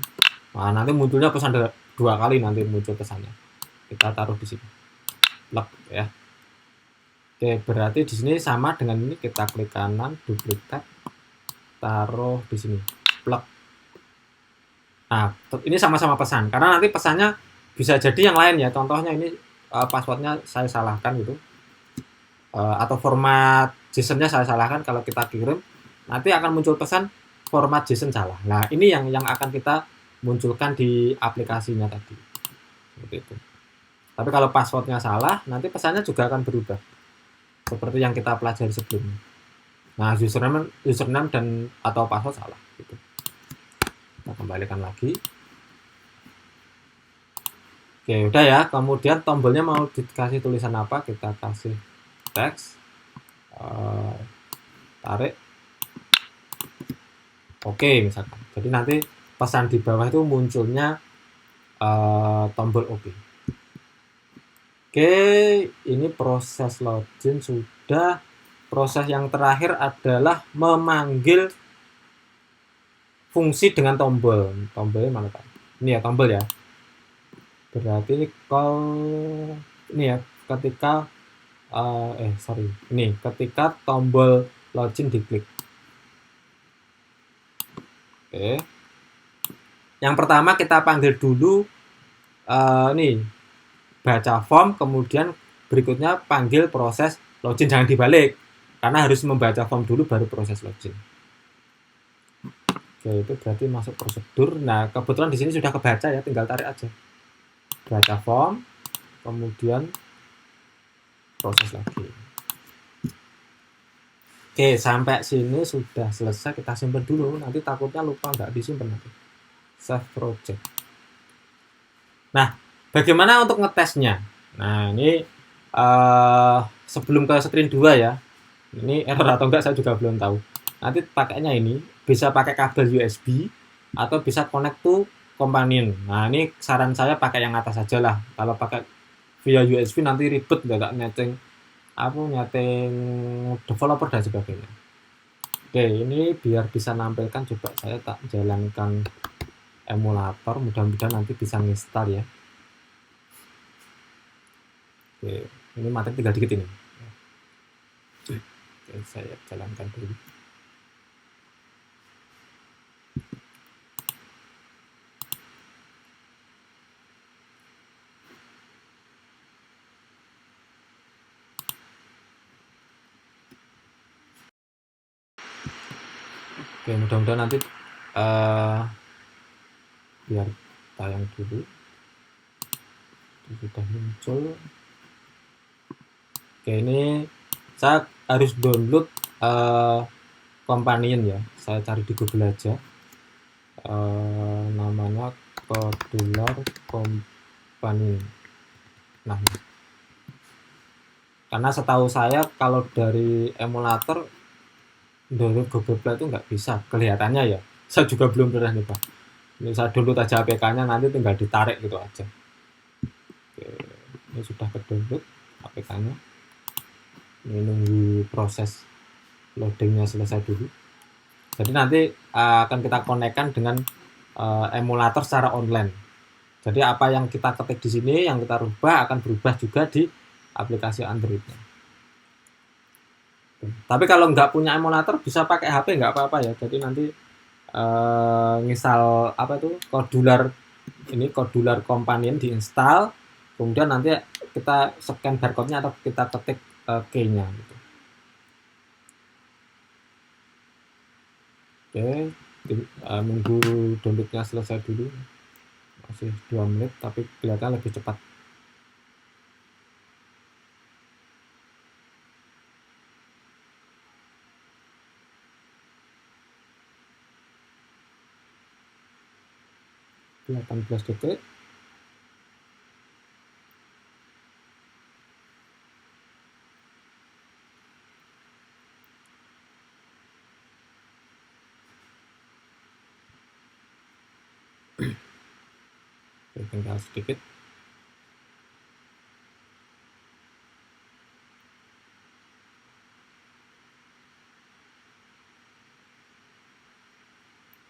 Nah, nanti munculnya pesan 2 kali nanti muncul pesannya. Kita taruh di sini. Plug ya. Oke, berarti di sini sama dengan ini, kita klik kanan, duplikat, taruh di sini. Plug. Nah, ini sama-sama pesan karena nanti pesannya bisa jadi yang lain ya. Contohnya ini passwordnya saya salahkan gitu. Atau format JSON-nya saya salahkan, kalau kita kirim nanti akan muncul pesan format JSON salah. Nah, ini yang akan kita munculkan di aplikasinya tadi. Seperti itu. Tapi kalau passwordnya salah, nanti pesannya juga akan berubah. Seperti yang kita pelajari sebelumnya. Nah, username dan atau password salah gitu. Kita kembalikan lagi. Oke, udah ya. Kemudian tombolnya mau dikasih tulisan apa? Kita kasih teks. Tarik. Oke, misalkan. Jadi nanti pesan di bawah itu munculnya tombol OK. Oke, ini proses login sudah. Proses yang terakhir adalah memanggil fungsi dengan tombol. Tombolnya mana Pak? Ini ya tombol ya. Berarti call ini ya ketika ini ketika tombol login diklik. Oke. Yang pertama kita panggil dulu nih baca form, kemudian berikutnya panggil proses login, jangan dibalik karena harus membaca form dulu baru proses login. Oke, itu berarti masuk prosedur. Nah, kebetulan di sini sudah kebaca ya, tinggal tarik aja. Baca form, kemudian proses lagi. Oke, sampai sini sudah selesai, kita simpan dulu. Nanti takutnya lupa nggak disimpan nanti. Save project. Nah, bagaimana untuk ngetesnya? Nah, ini sebelum ke screen 2 ya. Ini error atau enggak saya juga belum tahu. Nanti pakainya ini bisa pakai kabel USB atau bisa connect to companion. Nah, ini saran saya pakai yang atas saja lah. Kalau pakai via USB nanti ribet, nggak nyeting developer dan sebagainya. Oke, ini biar bisa nampilkan, coba saya tak jalankan emulator, mudah-mudahan nanti bisa install ya. Oke, ini materi tinggal dikit ini. Oke, saya jalankan dulu. Oke, mudah-mudahan nanti biar tayang dulu. Ini sudah muncul. Oke, ini saya harus download companion ya. Saya cari di Google aja. Namanya Codular Companion. Nah, karena setahu saya kalau dari emulator download Google Play itu nggak bisa, kelihatannya ya. Saya juga belum pernah nyoba. Ini saya download aja APK-nya, nanti tinggal ditarik gitu aja. Oke, ini sudah ke download APK-nya. Ini nunggu proses loadingnya selesai dulu. Jadi nanti akan kita konekkan dengan emulator secara online. Jadi apa yang kita ketik di sini, yang kita rubah akan berubah juga di aplikasi Android-nya. Tapi kalau nggak punya emulator bisa pakai HP, nggak apa-apa ya. Jadi nanti misal apa itu Codular Companion diinstal, kemudian nanti kita scan barcode-nya atau kita ketik key-nya gitu. Oke, nunggu downloadnya selesai dulu. Masih 2 menit tapi kelihatan lebih cepat. Oke, 18 detik. Tinggal sedikit.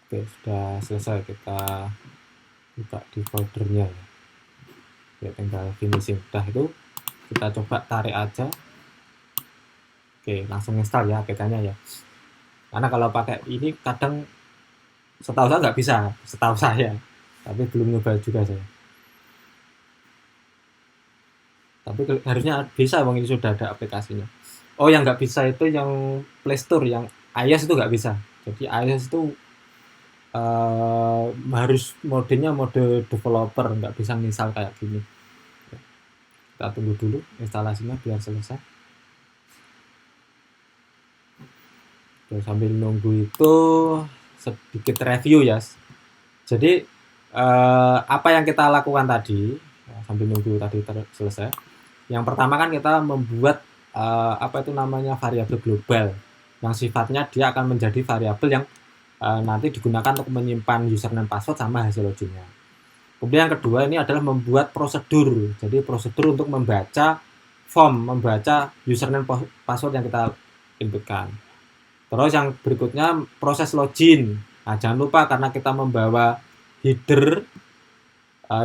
Oke, sudah selesai, kita buka di foldernya ya. Ya, tinggal finishing. Udah itu kita coba tarik aja. Oke, langsung install ya APK-nya ya. Karena kalau pakai ini kadang setahu saya nggak bisa, setahu saya. Tapi belum nyoba juga saya. Tapi harusnya bisa, Bang, ini sudah ada aplikasinya. Oh, yang nggak bisa itu yang Play Store, yang iOS itu nggak bisa. Jadi iOS itu harus modenya mode developer, nggak bisa install kayak gini. Kita tunggu dulu instalasinya biar selesai. Oke, sambil nunggu itu sedikit review ya. Jadi apa yang kita lakukan tadi sambil nunggu tadi selesai. Yang pertama kan kita membuat variabel global yang sifatnya dia akan menjadi variabel yang nanti digunakan untuk menyimpan username, password sama hasil loginnya. Kemudian yang kedua ini adalah membuat prosedur. Jadi prosedur untuk membaca form, membaca username, password yang kita inputkan. Terus yang berikutnya proses login. Nah, jangan lupa karena kita membawa header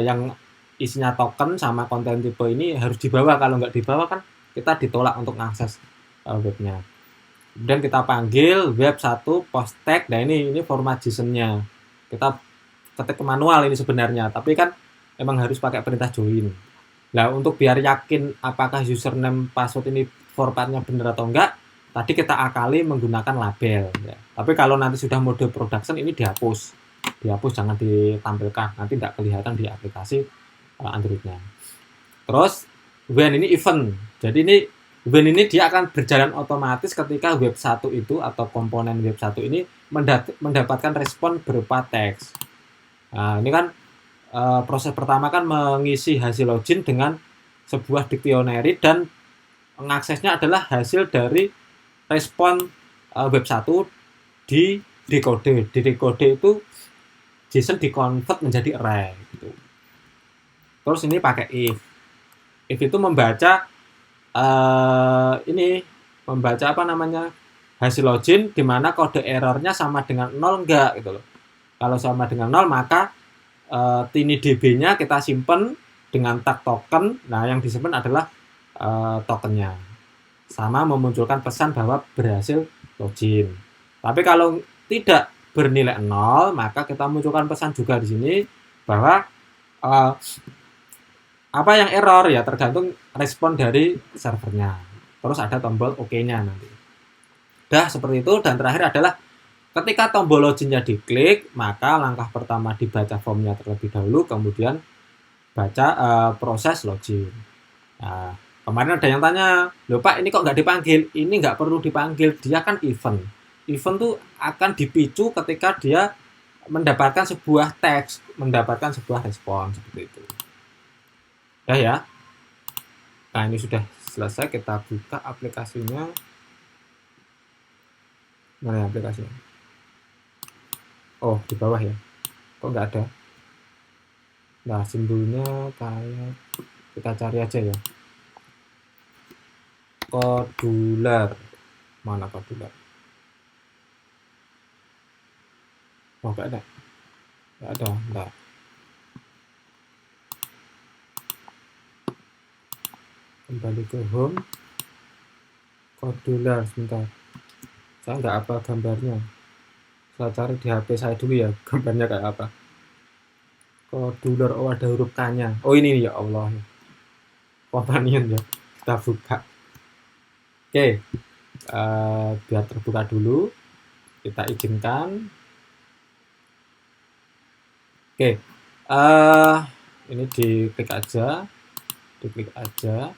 yang isinya token sama konten tipe ini harus dibawa. Kalau nggak dibawa kan kita ditolak untuk mengakses webnya. Kemudian kita panggil web1 post tag. Nah ini format JSON-nya. Kita ketik manual ini sebenarnya, tapi kan emang harus pakai perintah join. Nah untuk biar yakin apakah username password ini formatnya benar atau enggak, tadi kita akali menggunakan label. Ya. Tapi kalau nanti sudah mode production ini dihapus, jangan ditampilkan, nanti tidak kelihatan di aplikasi Android-nya. Terus when ini event, jadi ini when ini dia akan berjalan otomatis ketika web1 itu atau komponen web1 ini mendapatkan respon berupa teks. Nah ini kan proses pertama kan mengisi hasil login dengan sebuah dictionary dan mengaksesnya adalah hasil dari respon web1 di dekode. Di dekode itu JSON dikonvert menjadi array gitu. Terus ini pakai if. If itu membaca membaca apa namanya hasil login di mana kode errornya sama dengan 0 enggak gitu loh. Kalau sama dengan 0 maka TinyDB-nya kita simpen dengan tag token. Nah, yang disimpan adalah tokennya. Sama memunculkan pesan bahwa berhasil login. Tapi kalau tidak bernilai 0, maka kita munculkan pesan juga di sini bahwa apa yang error ya tergantung respon dari servernya. Terus ada tombol OK-nya nanti. Udah seperti itu. Dan terakhir adalah ketika tombol loginnya diklik, maka langkah pertama dibaca formnya terlebih dahulu, kemudian baca proses login. Nah, kemarin ada yang tanya, loh Pak ini kok nggak dipanggil? Ini nggak perlu dipanggil, dia kan event. Event tuh akan dipicu ketika dia mendapatkan sebuah teks, mendapatkan sebuah respon seperti itu. Udah ya. Nah ini sudah selesai, kita buka aplikasinya. Mana ya aplikasinya? Oh di bawah ya. Kok nggak ada? Nah simbolnya kayak kita cari aja ya. Kodular. Mana kodular? Oh nggak ada. Nggak ada. Nggak. Kembali ke home. Kodular sebentar. Saya nggak apa gambarnya. Saya cari di HP saya dulu ya. Gambarnya kayak apa. Kodular. Oh ada huruf K-nya. Oh ini ya Allah. Companion ya. Kita buka. Oke. Biar terbuka dulu. Kita izinkan. Oke. Ini diklik aja. Diklik aja.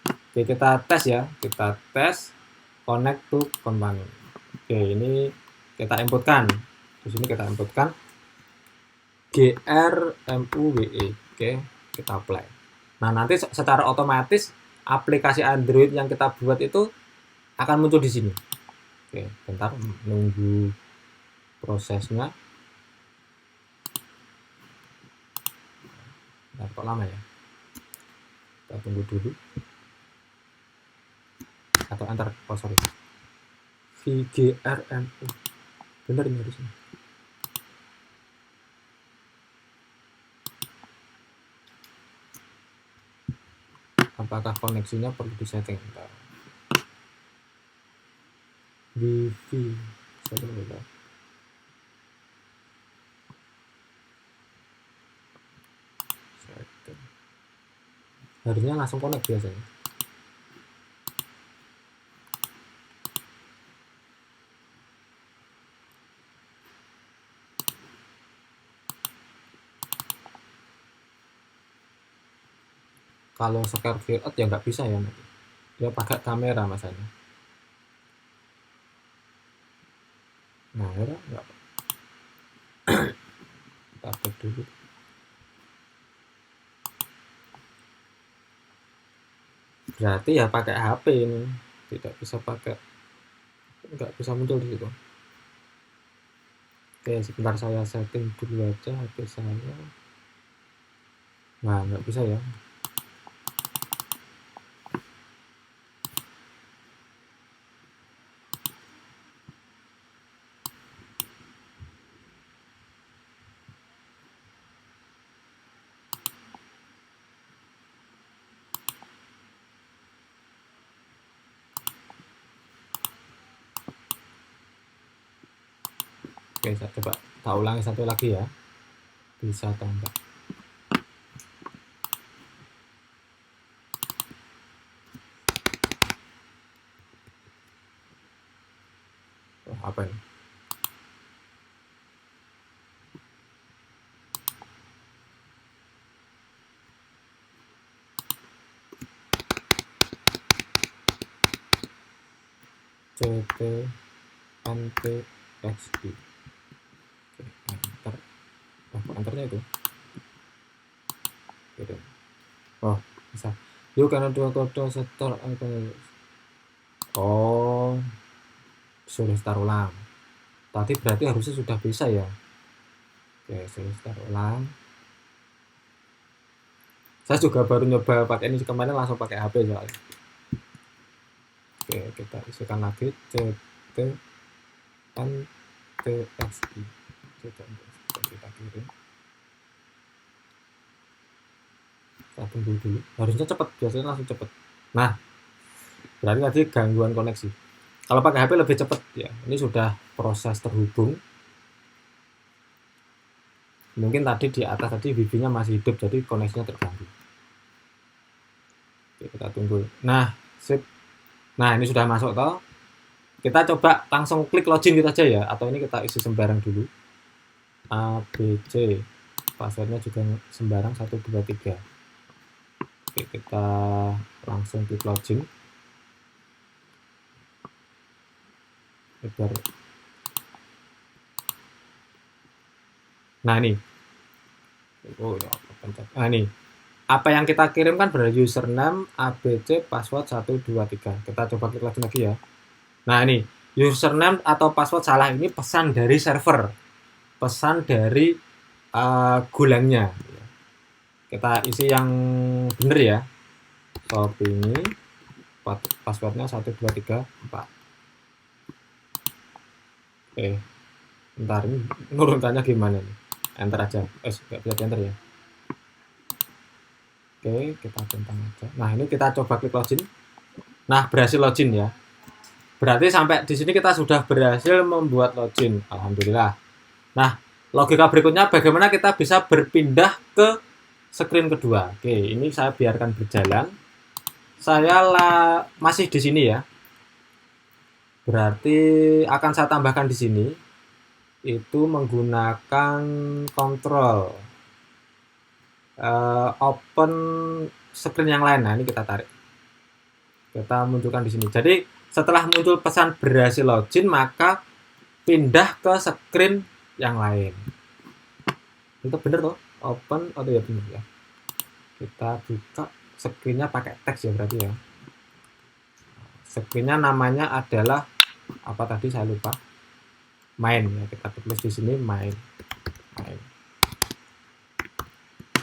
Oke, kita tes ya. Kita tes connect to companion. Oke, ini kita inputkan. Di sini kita inputkan GRMUWE. Oke, kita apply. Nah, nanti secara otomatis aplikasi Android yang kita buat itu akan muncul di sini. Oke, bentar nunggu prosesnya. Nah, kok lama ya? Kita tunggu dulu. Atau antar, oh sorry. VGRMU. Benar ini di sini. Apakah koneksinya perlu disetting? Wifi. Harusnya langsung connect biasanya. Kalau share file ya nggak bisa ya nanti. Dia pakai kamera masanya. Nah, ya nggak. Kita update dulu. Berarti ya pakai HP ini, tidak bisa pakai, nggak bisa muncul di situ. Oke, sebentar saya setting dulu aja HP saya. Nah, nggak bisa ya. Oke, saya coba tak ulangi satu lagi ya, bisa atau enggak. Oh, apa ini? CT NTXI. Oke, enter. Enternya itu gitu. Oh, bisa. Yuk, karena dua kode setor. Oh, sudah start ulang. Tadi berarti harusnya sudah bisa ya. Oke, sudah start ulang. Saya juga baru nyoba pakai ini kemarin, langsung pakai HP soalnya. Oke, kita isikan lagi CT NTXI. Kita kirim. Kita tunggu dulu. Harusnya cepat, biasanya langsung cepat. Nah, berarti tadi gangguan koneksi. Kalau pakai HP lebih cepat ya. Ini sudah proses terhubung. Mungkin tadi di atas tadi wifi-nya masih hidup, jadi koneksinya terganggu. Oke, kita tunggu. Nah, sip. Nah, ini sudah masuk toh. Kita coba langsung klik login gitu aja ya, atau ini kita isi sembarang dulu. ABC. Passwordnya juga sembarang 123. Oke, kita langsung klik login. Biar. Nah, ini. Oh, ya, pencet. Nah, ini. Apa yang kita kirim kan berada username, ABC, password 123. Kita coba klik login lagi ya. Nah, ini username atau password salah ini pesan dari server, pesan dari gulangnya. Kita isi yang bener ya. Shop ini passwordnya 1234. Bentar, ini nurunkannya gimana nih? Enter aja. Nggak bisa enter ya. Oke, kita centang aja. Nah, ini kita coba klik login. Nah, berhasil login ya. Berarti sampai di sini kita sudah berhasil membuat login. Alhamdulillah. Nah, logika berikutnya bagaimana kita bisa berpindah ke screen kedua. Oke, ini saya biarkan berjalan. Saya masih di sini ya. Berarti akan saya tambahkan di sini itu menggunakan kontrol open screen yang lain. Nah, ini kita tarik. Kita munculkan di sini. Jadi, setelah muncul pesan berhasil login, maka pindah ke screen yang lain. Itu bener tuh, open, oh ya bener ya. Kita buka screen-nya pakai teks ya berarti ya. Screen-nya namanya adalah apa tadi saya lupa. Main ya, kita tulis di sini main.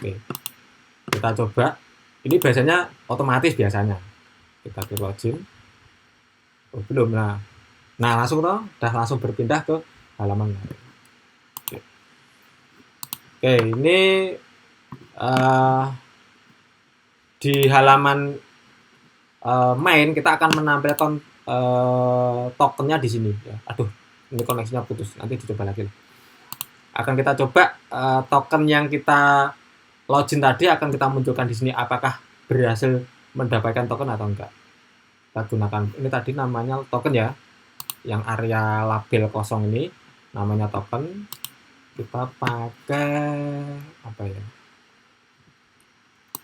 Oke. Kita coba. Ini biasanya otomatis biasanya. Kita klik login. Oh, belum. Nah, langsung toh, udah langsung berpindah ke halaman lain. Oke, ini di halaman main kita akan menampilkan tokennya di sini ya. Aduh, ini koneksinya putus. Nanti dicoba lagi. Akan kita coba token yang kita login tadi akan kita munculkan di sini, apakah berhasil mendapatkan token atau enggak. Kita gunakan ini tadi namanya token ya. Yang area label kosong ini namanya token. Kita pakai apa ya?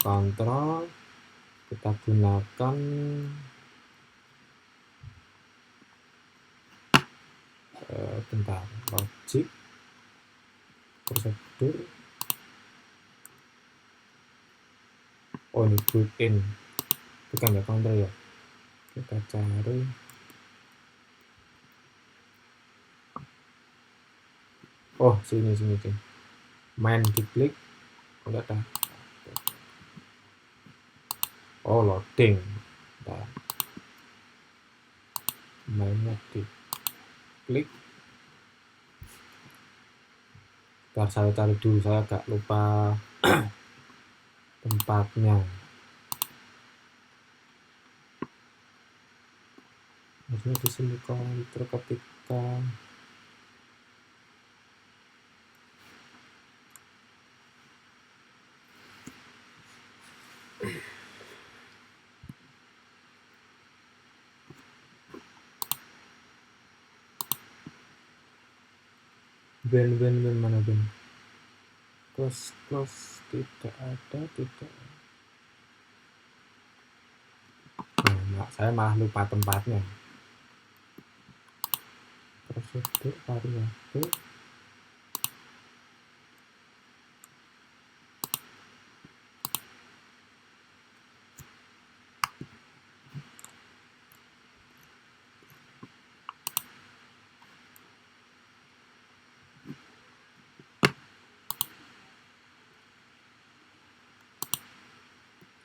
Kontrol, kita gunakan bentar, logic, prosedur. Oh, ini built-in, bukan ya counter ya. Kita cari sini main, diklik udah dah. Loading. Nah, mainnya diklik. Biar saya cari dulu, saya agak lupa tempatnya. Harusnya di sini kontrol ketika Ben mana ben? Close tidak ada, tidak. Nah, saya malah lupa tempatnya. Prosedur variabel.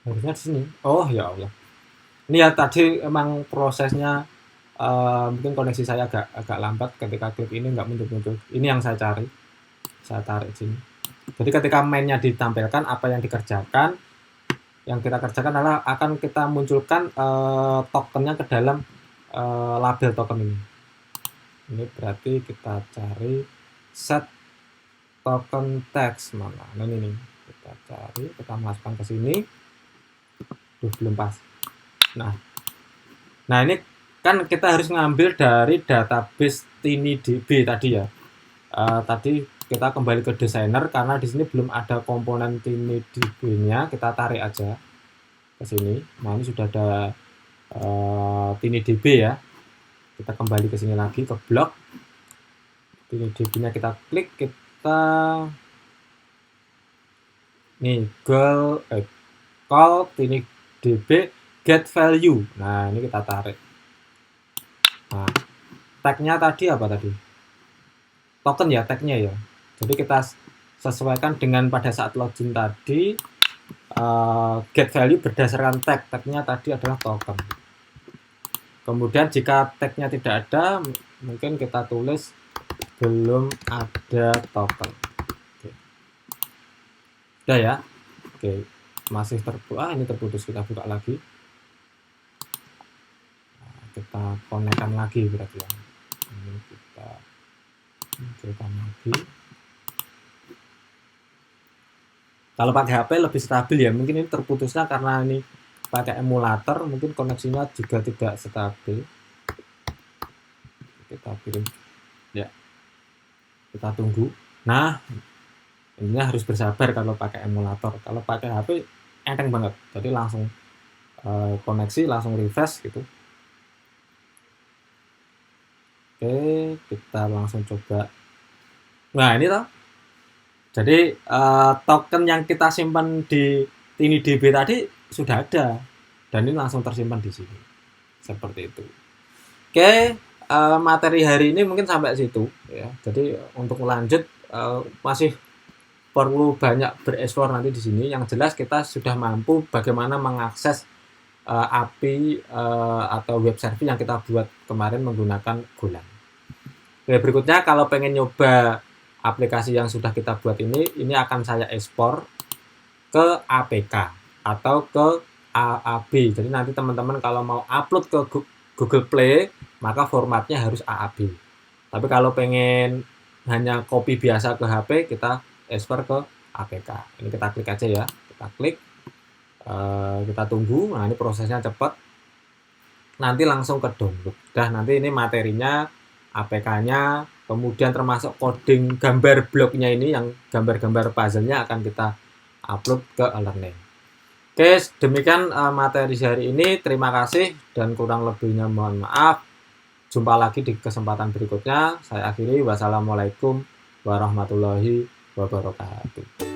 Harusnya di sini. Oh ya Allah. Ini ya tadi emang prosesnya mungkin koneksi saya agak lambat ketika klik ini nggak muncul-muncul. Ini yang saya cari. Saya tarik sini. Jadi ketika mainnya ditampilkan apa yang dikerjakan, yang kita kerjakan adalah akan kita munculkan tokennya ke dalam label token ini. Ini berarti kita cari set token text mana? Nah ini nih. Kita cari, kita masukkan ke sini. Belum pas. Nah ini kan kita harus ngambil dari database TinyDB tadi ya. Tadi kita kembali ke desainer karena di sini belum ada komponen TinyDB-nya, kita tarik aja ke sini. Nah ini sudah ada TinyDB ya. Kita kembali ke sini lagi ke blok TinyDB-nya, kita klik, kita nih call TinyDB get value. Nah ini kita tarik. Nah tag-nya tadi apa tadi? Token ya, tag-nya ya. Jadi kita sesuaikan dengan pada saat login tadi get value berdasarkan tag. Tag-nya tadi adalah token. Kemudian jika tag-nya tidak ada, mungkin kita tulis belum ada token. Oke. Udah ya. Oke. Masih ini terputus, kita buka lagi. Nah, kita konekkan lagi berarti ya. Ini kita munculkan lagi. Kalau pakai HP lebih stabil ya, mungkin ini terputusnya karena ini pakai emulator, mungkin koneksinya juga tidak stabil. Kita kirim ya, kita tunggu. Nah intinya harus bersabar kalau pakai emulator. Kalau pakai HP enteng banget, jadi langsung koneksi, langsung refresh gitu. Oke, kita langsung coba. Nah ini toh, jadi token yang kita simpan di TinyDB tadi sudah ada dan ini langsung tersimpan di sini seperti itu. Oke, materi hari ini mungkin sampai situ ya. Jadi untuk lanjut masih perlu banyak bereksplor nanti di sini. Yang jelas kita sudah mampu bagaimana mengakses API atau web service yang kita buat kemarin menggunakan Golang. Oke, berikutnya kalau pengen nyoba aplikasi yang sudah kita buat ini akan saya ekspor ke APK atau ke AAB. Jadi nanti teman-teman kalau mau upload ke Google Play, maka formatnya harus AAB. Tapi kalau pengen hanya copy biasa ke HP, kita ekspor ke APK. Ini kita klik aja ya. Kita klik, kita tunggu. Nah ini prosesnya cepat. Nanti langsung ke download. Nanti ini materinya, APK-nya, kemudian termasuk coding gambar blognya ini, yang gambar-gambar puzzle-nya akan kita upload ke e-learning. Oke, demikian materi hari ini. Terima kasih dan kurang lebihnya mohon maaf. Jumpa lagi di kesempatan berikutnya. Saya akhiri. Wassalamualaikum warahmatullahi wabarakatuh.